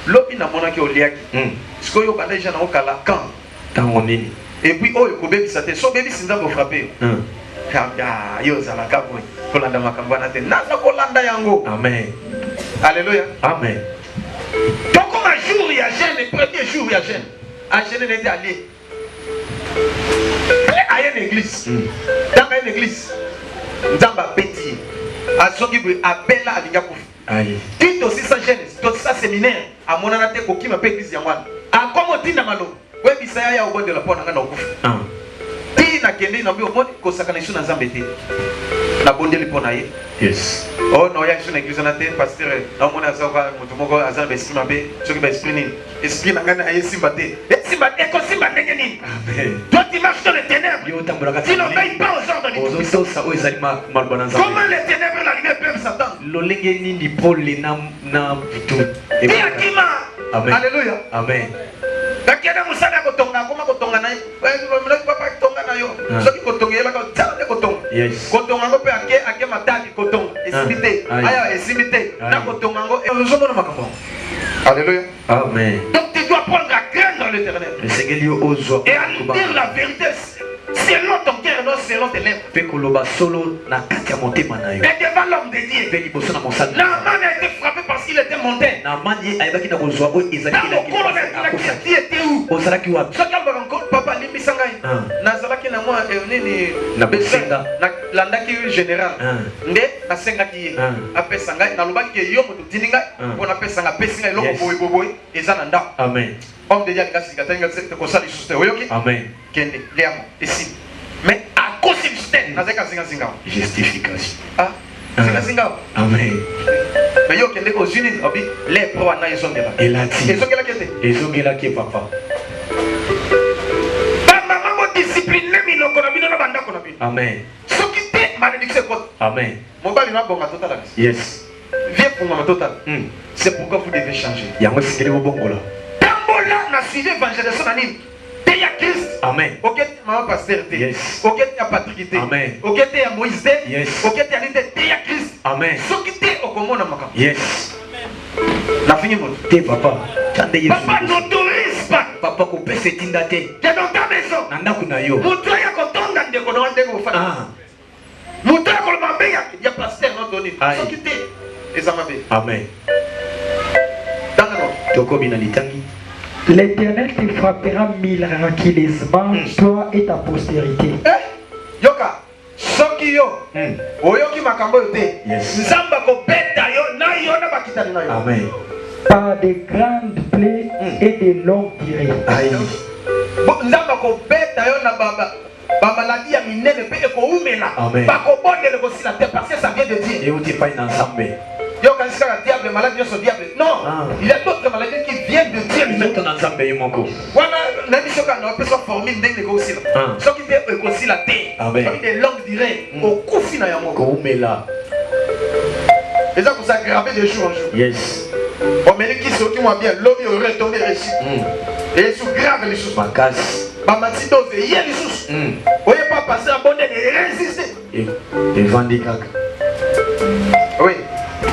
Lobi na monaki oliaki. Sikoyo banda jana okala kan. Tango nini. Et puis oh ekobebisa te. So bebi sinza ko frapper. Ah yo zala ka boy. Kolanda makambo na te. Naza kolanda yango. Amen. Alléluia. Amen. Donc comme un jour il y a jeûne, le premier jour il y a jeûne. a gêné n'était allié. À une église. Dans une église. Dans ma petit. À ce qui veut appeler à l'Ingakouf. Dit aussi sa jeunesse, tout ça séminaire. À mon anaté, qui m'appelle église Yamwan. À comment tu n'as malo. Oui, mais ça y a au bout de la porte. Ti na kende na bio moni ko sakana isu na zambete na bondeli pona ye. Yes. Oh no ya isu na église na te pasteur na mona azoka mutu moko azana be simba be soki be explain esprit na ngana ye simba te. Simba te ko simba ndenge nini? Amen. Toi tu marches dans les ténèbres. Yo tambola ka. Tu n'obéis pas aux ordres de Dieu. Ozo sa o ezali malbana nzambe. Comment les ténèbres la lumière peuvent s'attendre? Lolenge nini Paul na vitu. Et akima. Amen. Alléluia. Amen. Nakena musana kotonga koma kotonga naye. Papa kotonga nayo. Soki kotonga yela ko tande kotonga. Yes. Kotonga ngo pe ake mataki kotonga. Esimite. Aya esimite. Na kotonga ngo ezomona makambo. Alléluia. Amen. Donc tu dois prendre la crainte dans l'Éternel. Le Seigneur lui ose et à dire la vérité selon ton cœur, non selon tes lèvres. Pe koloba solo na kati ya motema na yo. Et devant l'homme de Dieu. Pe liboso na mosala. Naaman a été frappé parce qu'il était monté. Naaman ye ayebaki na kozwa o ezali qui était où? Ozalaki wapi? Soki ambaka encore papa limbisa ngai. Nazalaki na mwa nini na besenga na landaki général. Nde nasengaki ye. Apesa ngai nalobaki ke yo moto tindi ngai pona pesa nga pesi ngai loko boy eza na ndako. Amen. Homme de Dieu kasi katenga te ko sali juste oyoki. Amen. Kende liam ici. Mais à cause du système nazaka zinga justification. Ah. Zinga. Amen. Mais yo kende ko zuni obi les pro na yesongela. Elati. Ezongela kete. Ezongela ke papa. Ba maman mo discipline miloko na bino na bandako na bino. Amen. Soki te malédiction ko. Amen. Mobali na bonga total. Yes. Viens pour moi total. C'est pourquoi vous devez changer. Yango sikeli bo bongola. Tambola na suivre évangélisation na nini? Teya Christ. Amen. Ok, maman pasteur te. Yes. Ok, ya Patrick te. Amen. Ok, ya Moïse te. Yes. Ok, ya Nite teya Christ. Amen. Soki te okomona makambo. Yes. La fini mon. Te papa. Papa n'autorise pas. Papa ko pese tinda te. Je dans ta maison. Nanda kuna yo. Mutu ya kotonda ndeko na ndeko fana. Ah. Mutu ya kolomba ya pasteur no doni. Soki te ezamabe. Amen. Dangano. Toko bina litangi. L'Éternel te frappera miraculeusement, toi et ta postérité. Yoka, soki yo, oyoki makambo yote. Nzamba ko beta yo na yo na bakitani na yo. Amen. Par de grandes plaies et de longues durées. Nzamba ko beta yo na baba. Ba maladie ya minene pe eko umela. Ba ko bondele ko sila te parce que ça vient de Dieu. Et où tu fais ensemble. Yo quand c'est le diable maladie sur diable. Non, il y a d'autres maladies qui viennent de Dieu. Ils sont ensemble yimoko. Wana na biso quand on peut se former ndenge ko sila. So qui te ko sila te. Avec des longues durées au kufi na yamoko. Ko umela. Et ça vous aggraver de jour en jour. Yes. On met qui ceux qui vont bien l'homme aurait tombé réussi. Et sous grave les choses. Makas. Bamati dose hier les choses. Oye pas passer à bonne et résister. Et vendicac. Oui.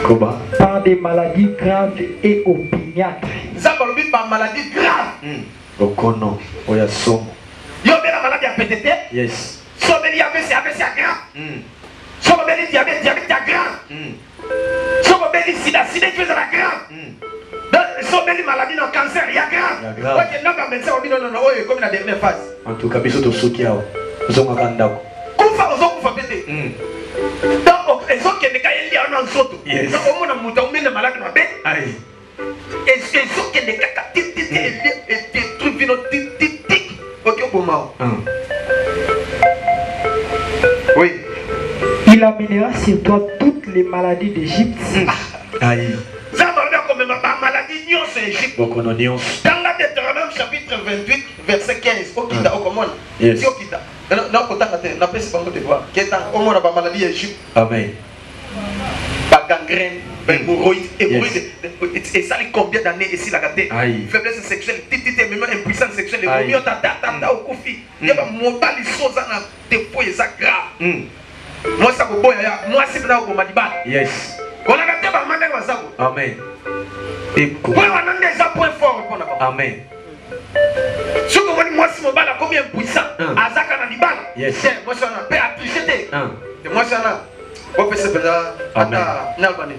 Koba. Par des maladies graves et opiniâtres. Zabalobi par maladie grave. Okono. Oya somo. Yo be la maladie à PTT. Yes. Sobeli AVC grave. Sobeli diabète grave. Sobeli sida tu es la grave. Sobeli maladie non cancer il y a grave. Ok non médecin non oyo comme la dernière phase. En tout cas biso to soki awo. Zonga kandako. Kufa ozokufa pété. Donc ezoke ne kayeli ana nzoto. Donc omona muta umene malade na be. Aïe. Ezoke ne kaka titi et truc vino titi. OK bomao. Oui. Il amènera sur toi toutes les maladies d'Égypte. Aïe. Ça va comme ma maladie nion c'est Égypte. Donc on nion. Dans la Deutéronome chapitre 28 verset 15. Okita okomona. Si okita. Non kotanga te na pesi bango de voir. Ketan omona ba maladie Égypte. Amen. Ba gangrène, hémorroïde, et ça les combien d'années ici la gâté. Faiblesse sexuelle, titité même impuissance sexuelle, et tata au kofi. Il y a mobile chose na défaut et ça grave. Moi ça ko boya, moi c'est na ko madiba. Yes. On a gâté ba manda ba sako. Amen. Et quoi on a des points forts pour na. Amen. Ce que vous moi si mobile combien impuissant, azaka na libala. Yes. Moi ça na peut appliquer. Moi ça na on peut se faire ata nalbani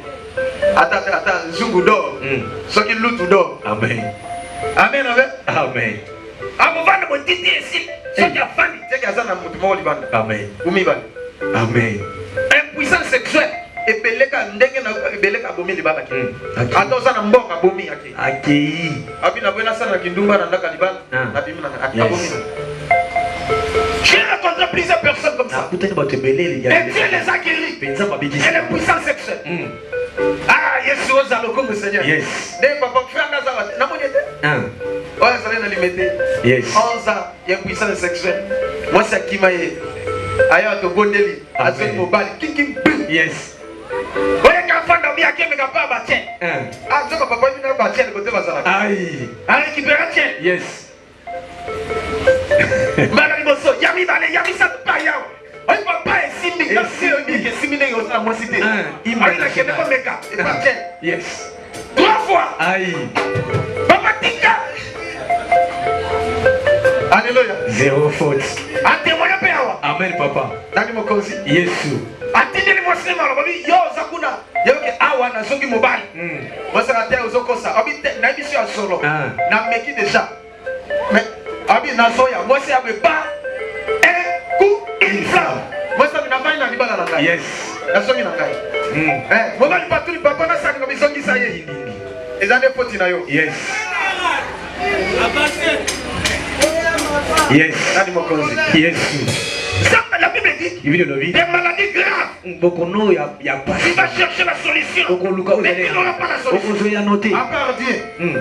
ata zungu do so qui lutu do. Amen. Amen. Amen. Amovana botiti ici. Ce qui a fani, c'est qu'il y a ça dans mon mot libanda. Amen. Umiban. Amen. Impuissance sexuelle. Et beleka ndenge na beleka bomi libanda ki. Ata ça na mboka bomi aki. Aki. Abi na bwela sana kindumba na ndaka libanda. Na bimi na abomi. J'ai rencontré plusieurs personnes comme ça. Et Dieu les a guéris. Et les puissances sexuelles. Ah, yes, vous allez comme Seigneur. Yes. Des papa frère Nazareth. N'a pas été. Ouais, ça vient de limiter. Yes. 11 ans, il y a une puissance sexuelle. Moi, c'est qui m'a aidé. Ailleurs, tu bon délit. À ce mobile. King. Yes. Ouais, quand on a mis à qui mais pas bâtir. Ah, tu papa il n'a pas bâtir le côté bazar. Aïe. À récupération. Yes. Madame Bosso, yami balé, yami ça pas yao. On papa est simbi, c'est un bien qui est simbi dans la moi cité. Il m'a dit que ne pas meka, et pas tiens. Yes. 3 fois. Aïe. Papa tika. Alléluia. 0 faute. A témoigner péawa. Amen papa. Nani mokozi. Yesu. Atindeli mo sema lo babi yo zakuna. Yo ke awa na soki mobile. Moi ça la terre ozokosa. Abi na biso ya solo. Na meki déjà. Mais abi na soya, moi c'est avec pas un coup une flamme. Moi ça na pas na libala na ngai. Yes. Na soki na ngai. Moi ba pas tout papa na sani comme soki ça y est. Ezane poti na yo. Yes. Yes. Nani mokonzi. Yes. Ça la Bible dit. Il vit de vie. Des maladies graves. Beaucoup non y a pas. Il va chercher la solution. Mais il n'aura pas la solution. À noter. À part Dieu.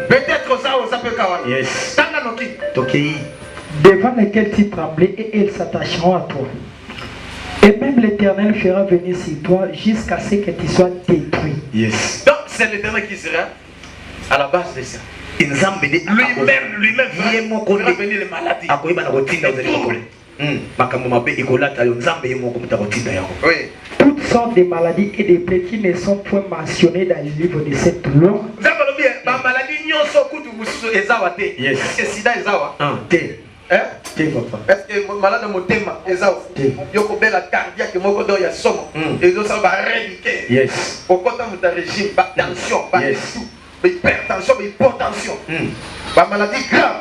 Peut-être ça on s'appelle Kawan. Yes. Tanga noki. Tokei. Devant lesquels tu tremblais et elles s'attacheront à toi. Et même l'Éternel fera venir sur toi jusqu'à ce que tu sois détruit. Yes. Donc c'est l'Éternel qui sera à la base de ça. Lui-même fera venir les maladies. Oui. Toutes sortes de maladies et de plaies qui ne sont point mentionnées dans le livre de cette loi. Yes. Est-ce que sida ezawa? Est-ce que malade motema ezawa? Yoko bela cardiaque moko do ya somo. Ezo sa ba rédiquer. Yes. Okota muta régime ba tension, ba tout. Ba hypertension, ba hypotension. Ba maladie grave.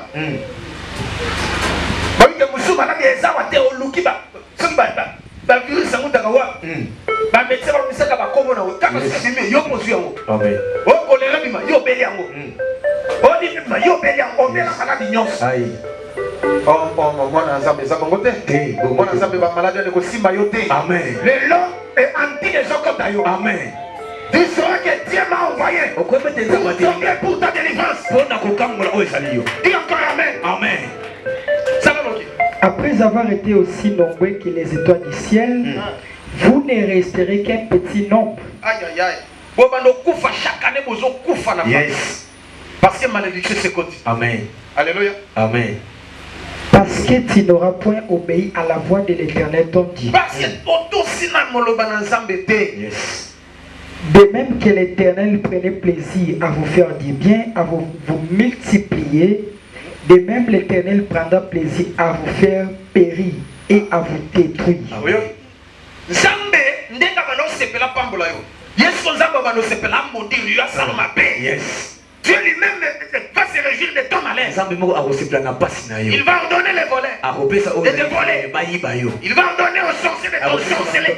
Ba wike musu malade ezawa te oluki ba. Ba virus amuta kawa. Ba médecin ba misaka ba komo na okaka simi yo posu yango. Amen. O kolera bima yo beli yango. O di bima yo beli yango bela malade nyonso. Aïe. Mwana nzambe eza bongo te. Mwana nzambe ba malade ne ko simba yo te. Amen. Le long est anti les okota yo. Amen. Tu sauras que Dieu m'a envoyé pour ta délivrance. Dis encore Amen. Amen. Ça va moquer. Après avoir été aussi nombreux que les étoiles du ciel, vous ne resterez qu'un petit nombre. Aïe aïe aïe. Bobando koufa chaque année bozo koufa na. Yes. Parce que malédiction c'est côté. Amen. Alléluia. Amen. Parce que tu n'auras point obéi à la voix de l'Éternel ton Dieu. Parce que auto sina moloba na nzambe te. Yes. De même que l'Éternel prenait plaisir à vous faire du bien, à vous multiplier, de même l'Éternel prendra plaisir à vous faire périr et à vous détruire. Oui. Nzambe ndenga bano sepela pambola yo. Yesu nzambe bano sepela mbondiri yo saloma pe. Yes. Dieu lui-même va se réjouir de ton malheur. Il va ordonner les volets de te voler. Il va ordonner aux sorciers de ton sorceler.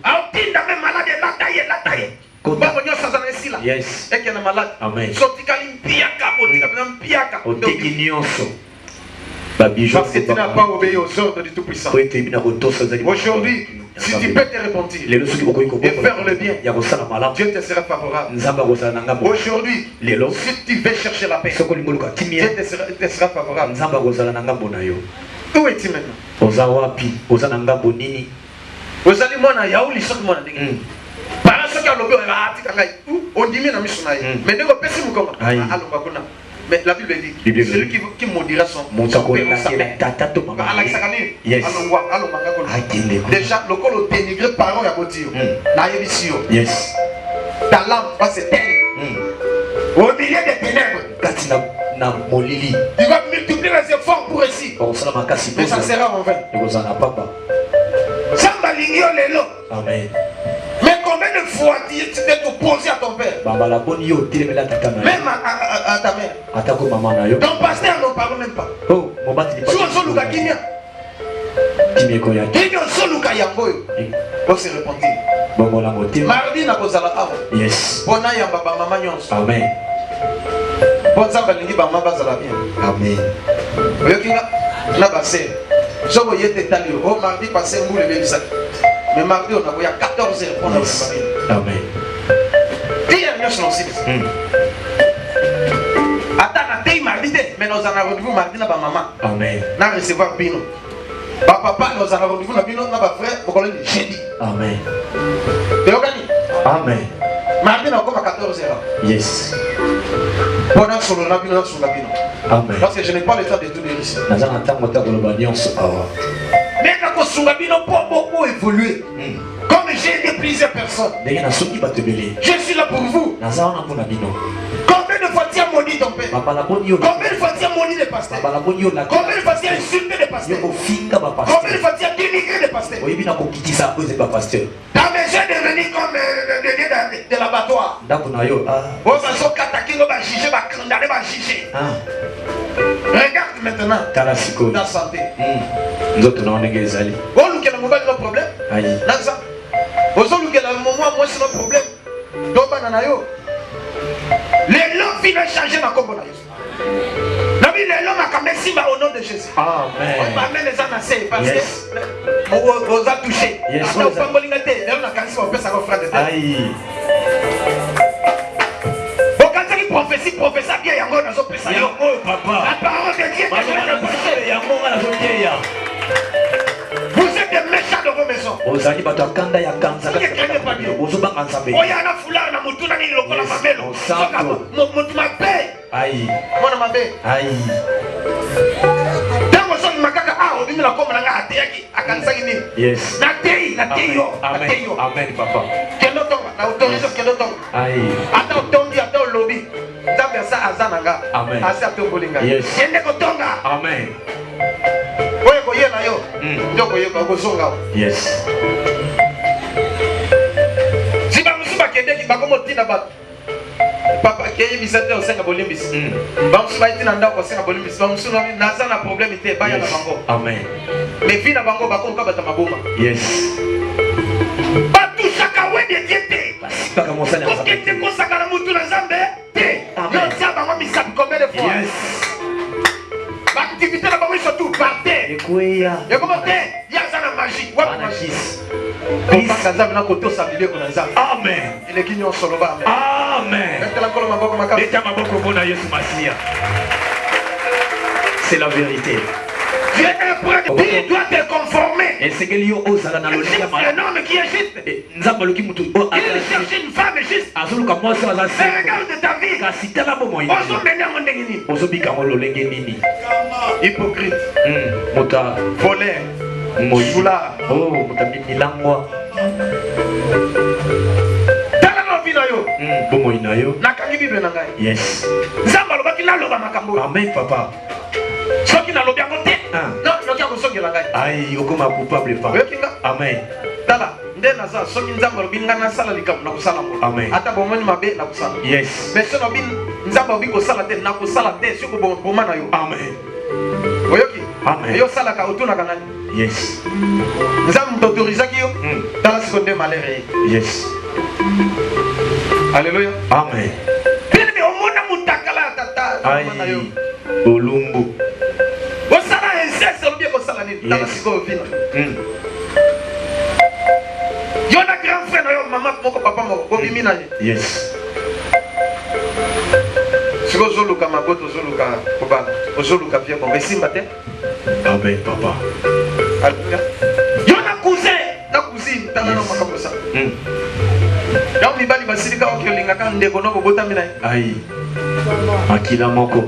Aotinda même malade la taille. Babo nyosa za nesi la. Yes. Eke na malade. Amen. Sotika limpiaka, botika mpiaka. Oteki nyonso. Parce que tu n'as pas obéi aux ordres du Tout-Puissant. Aujourd'hui, si tu peux te repentir et faire le bien, Dieu te sera favorable. Aujourd'hui, si tu veux chercher la paix, Dieu te sera favorable. Où es-tu maintenant? Ozali mwana yauli soki mwana ndenge. Para soki alobe ba atika ngai. On dit na miso na ye. Mais ndeko pesi mukonga. Alonga kuna. Mais la Bible dit, celui qui maudira son père ou sa mère. Déjà, le col au dénigré par an, il yes. Ta lampe va se teindre. Au milieu des ténèbres. Tu vas multiplier les efforts pour réussir. Mais ça sera en vain. Samba lingio lelo. Amen. Mais combien de fois tu t'es opposé à ton père? Même à ta mère. Ton pasteur ne parle même pas. Oh, mon bat n'est pas. Si on luka kimia. Kimia koya. Kimia on luka yango yo. On se repentir. Bon la moté. Mardi na kozala awa. Yes. Bona ya baba mama nyonso. Amen. Bon ça balingi ba mama bazala bien. Amen. Oyokinga na basé. Soko yete tali o mardi passé ngule bebisa. Mais mardi on a koya 14h pour la famille. Amen. Dia nyonso no site. Attends, na mardi te, mais nous avons rendez-vous mardi na ba maman. Amen. Na recevoir bino. Ba papa nous avons rendez-vous na bino na ba frère pour le jeudi. Amen. Teyokani? Amen. Mardi na comme à 14h. Yes. Pendant solo na bino na solo bino. Amen. Parce que je n'ai pas le temps de tout dire ici. Naza na tango ta koloba nyonso awa. Mais na ko sunga bino pour évoluer. Comme j'ai aidé plusieurs personnes. Ndenge na soki batebele. Je suis là pour vous. Naza wana mpona bino. Combien de fois tu as maudit ton père? Combien de fois tu as maudit les pasteurs? Combien de fois tu as insulté les pasteurs? Combien de fois tu as dénigré les pasteurs? Ta maison est devenue comme de l'abattoir. On va se attaquer, on va juger, on va condamner, on va juger. Regarde maintenant ta santé. On nous qui a le problème. On nous qui a le moment, moi c'est notre problème. Donc, les lois viennent changer ma combo. Les lois m'a merci au nom de Jésus. Amen. On va mettre les âmes assez parce que on a touché. Attends, on va pas l'ingéter. On a cassé mon père, ça va faire des têtes. Bon, quand il prophétie, prophétie bien, il y a un gars dans son père. La parole de Dieu est vous êtes des méchants de vos maisons. Vous ne craignez pas Dieu. Vous avez un foulard dans mon tour, aïe. Aïe. Yes. Amen, papa. Aïe. Amen. Yes. Amen. Yes. Papa qui est bisate au sein de Bolimbis. Bamsu ba itina ndako au sein de Bolimbis. Bamsu na naza na problème ite baya na bango. Amen. Mais fina bango ba ko bata maboma. Yes. Ba tout chaka wende diete. Pas comme ça. Parce que te ko sakala mutu na Zambe. Yo tia bango misap combien de fois? Yes. Ba activité na bango surtout par terre. Ekoya. Et comment te? Ya ça na magie. Wa magie. Amen. Amen. C'est la vérité. Dieu est prêt, tu dois te conformer. Et c'est que Dieu ose à la un homme qui est juste. Il cherche une femme juste. Mais regarde ta vie. Hypocrite. Voleur. Choulard. Oh, mutamilangwa. Nakangi Bible na ngai. Yes. Nzamba lobaki na loba makambo. Amen, papa. Soki na lobi yango te. Non, noki akosongela ngai. Aïe, okoma coupable pas. Oyokinga? Amen. Tala, nde naza soki nzamba lobi nga nasala likambo na kosala ngo. Amen. Ata bomoni mabe na kosala. Yes. Mais soki lobi nzamba lobi kosala te na kosala te soki boma na yo. Amen. Oyoki? Amen. Yo salaka otunaka nani? Yes. Nzamba t'autorisaki yo? Tala siko nde malere. Yes. Alléluia. Amen. Bien omona mutakala tata. Aïe. Olumbu. Osala inceste lobi kosala nini? Tala siko vina. Yo na grand frère na yo mama moko papa moko kobimi na ye. Yes. Siko zoluka magoto zoluka kobana. Ozoluka bien bon esimba te. Amen, papa. Alléluia. Yo na cousin, na cousine tala na makambo sa. Donc mibali basilika okilingaka ndeko no kobotami na ye. Aïe. Akila moko.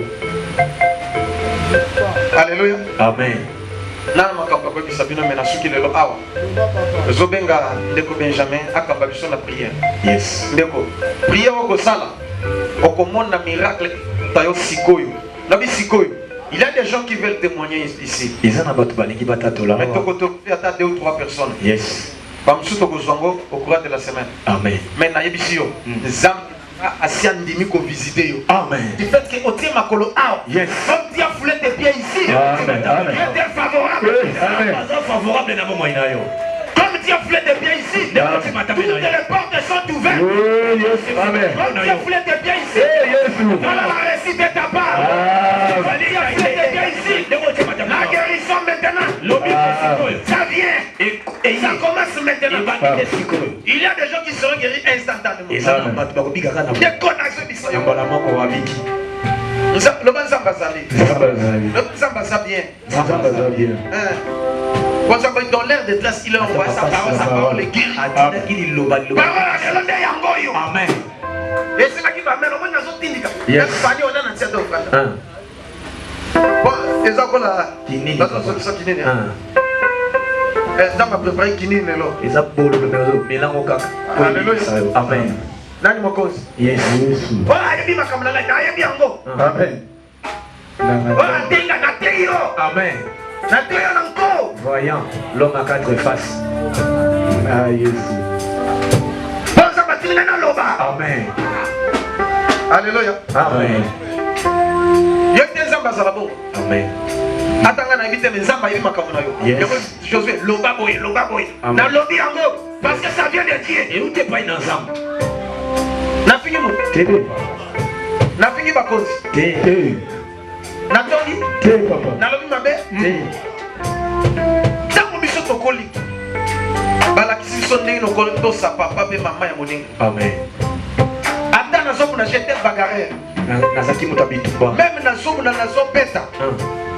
Alléluia. Amen. Na makambo ko bisabino mena suki lelo awa. Zobenga ndeko Benjamin akamba biso na prière. Yes. Ndeko. Prière oko sala. Okomona miracle tayo sikoyo. Na bisikoyo. Il y a des gens qui veulent témoigner ici. Mais tu peux attendre 2 ou 3 personnes. Yes. Au courant de la semaine. Amen. Mais na yebisio. asiandimi ko visiter yo. Amen. Du fait que otie makolo out. Yes. Comme Dieu foulé tes pieds ici. Amen. Amen. Dieu est favorable. Amen. Favorable na momo inayo. Comme Dieu foulé tes pieds ici. Toutes les portes sont ouvertes. Oh, yes. Amen. Comme Dieu foulé tes pieds ici. Voilà la réussite de ta part. Dieu foulé tes pieds ici. La guérison maintenant. Ça vient. Et ça commence maintenant. Il y a des gens qui seront guéris instantanément. Des connexions qui sont le bon Zambazali. Le Zambaza bien. Dans l'air de trace, il envoie sa parole est guérie. Parole Amen. Et c'est là qui va mettre au moins dans son tindika. Yes. On a un tiers d'offrande. Bon, et ça, on a une solution qui n'est pas. Dans ma préparée qui n'est pas là. Et ça, pour le mélange au cac. Alléluia. Amen. Nani mo cause? Yes. Voilà, il y a bien comme la na bien go. Amen. Voilà, tenga na teyo. Amen. Na teyo nango. Voyant l'homme à quatre faces. Ah, yes. Bon, ça va tenir na loba. Amen. Alléluia. Amen. Il y a des ambassades là-bas. Amen. Atanga na invité les ambassades makamona yo. Yes. Josué, loba boy. Na lobi yango parce que ça vient de Dieu. Et où t'es pas une ensemble? Na fingi mo. Tebe. Na fingi bakozi. Tebe. Na tongi. Tebe papa. Na lobi mabe. Tebe. Tango biso tokoli. Balakisi biso ndenge nokoli tosa papa pe mama ya moninga. Amen. Ata nazomona j'étais bagarre. Nazaki mutabitumba. Même nazomona nazobeta.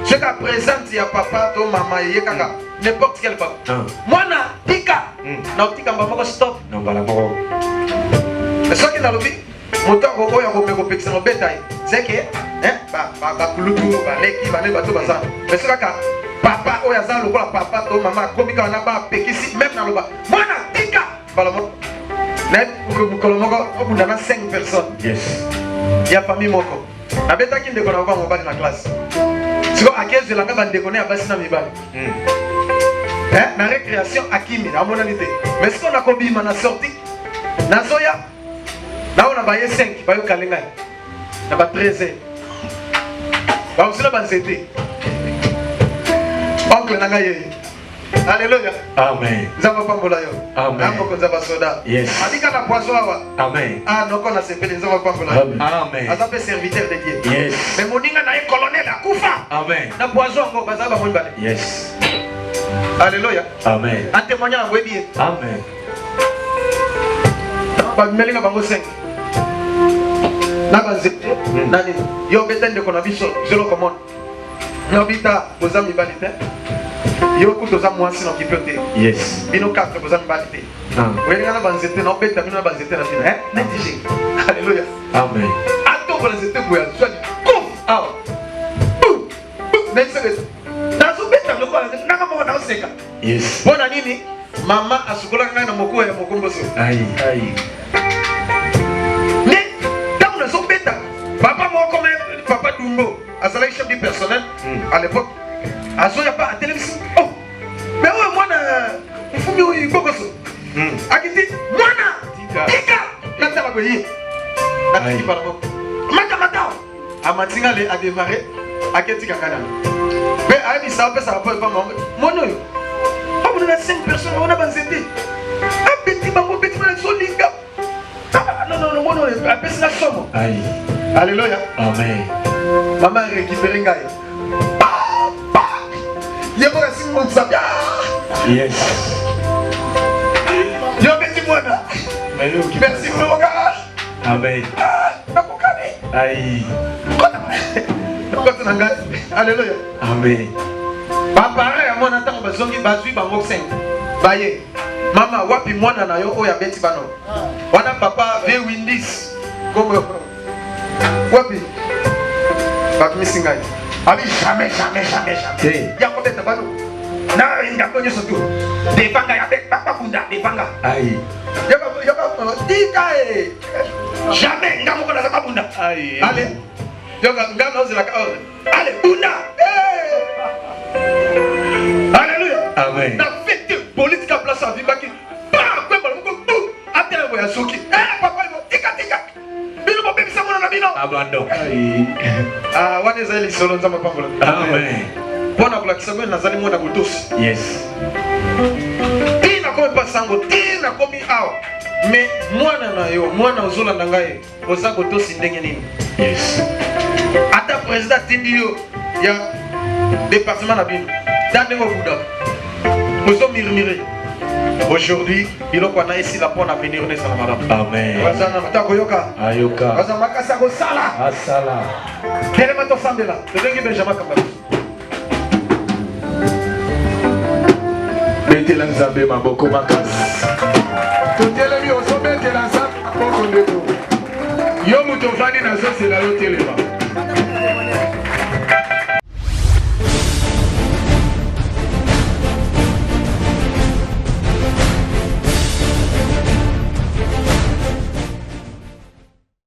Ce qu'à présent il y a papa to mama ye kaka n'importe quel papa. Mwana tika. Na tika mbamoko stop. Non bala moko. Soki nalobi motango oyo akomeko pekisa mobeta ye seke bakulutu baleki bane bato baza mais kaka papa oyo aza lokola papa to mama akomi kaka na bapekisi même naloba mwana tika bala moko mokolo moko obunda na 5 personnes. Yes. Ya famille moko nabetaki ndeko na baba mobali na classe siko akezelanga bandeko ne ya basi na mibali na récréation akimi amonani te mais siko nakobima na sorti nazoya Là on a baillé 5, baillé Kalinga. On a pas 13. Bah aussi là banzete. Oncle Nangaye. Alléluia. Amen. Zamba pambola yo. Amen. Ambo ko zamba soda. Yes. Adika na poisson awa. Amen. Ah non qu'on a sepelé zamba pambola. Amen. Azape serviteur de Dieu. Yes. Mais moninga na colonel akufa. Amen. Na poisson ngo bazaba mo bale. Yes. Alléluia. Amen. En témoignant ngwe bien. Amen. Ba melinga bango 5. Nabanzete nani yo betende kona biso zelo commande nobita boza mibali te yo kutoza mwasi na kipiote Yes. bino 4 boza mibali te welinga na banzete na beta bino na banzete na bino netije. Alléluia. Amen. Ato banzete boya zwadi kof awa nesege nazo beta loko nanga mo na oseka. Yes. Bona nini mama asukola ngana moko ya mokomboso Aïe aïe. Papa moi comme papa Dumbo, azalaki chef du personnel à l'époque. Azoya pas à télévision. Oh. Mais ouais moi il faut mieux bokoso. Akiti mwana tika nata la boyi. Nati par rapport. Mata. Amatinga le a démarré aketi kakana. Mais ami ça peut ça rapport pas mono yo. On a 5 personnes on a banzete. Un petit bango petit mal solinga. Non, mono a pesa la somme. Aïe. Alléluia. Amen. Maman récupéré ngai. Yebo kasi monsabia. Yes. Yo beti mwana. Merci mon gars. Amen. Nakukani. Aïe. Kota nanga. Alléluia. Amen. Papa ya mwana tango bazongi bazui bango 5. Baye. Mama wapi mwana na yo oya beti bano. Wana papa ve windis. Comme wapi bakimisi ngai abi jamais yako beta bano na ngako nyoso tu depanga ya beta bakunda depanga Aïe. yaka tika jamais ngamo kona za bakunda Aïe. allez yoga ngamo zela ka allez bunda alléluia. Amen. Na fête politique à place à vibaki pa kwa baloko bu atela boya soki papa tika bandoka. Ah, wana ezali lisolo nzambe pambola. Amen. Pona kolakisa mwe nazali mwana botosi. Yes. Tina komi pasango, tina komi awa. Mais mwana na yo, mwana ozolanda ngai, oza botosi ndenge nini? Yes. Ata président tindi yo ya département na bino. Dandenge obuda. Ozo murmurer. Aujourd'hui, biloko wana esila pona venir ne sala madame. Amen. Wazana matako yoka. Ayoka. Wazana makasa ko sala. Asala. Telema to sambela. Todengi Benjamin Kamba. Betela nzambe maboko makasi. Totelemi ozo betela nzambe maboko ndeko. Yo muto vandi na zo sela yo telema.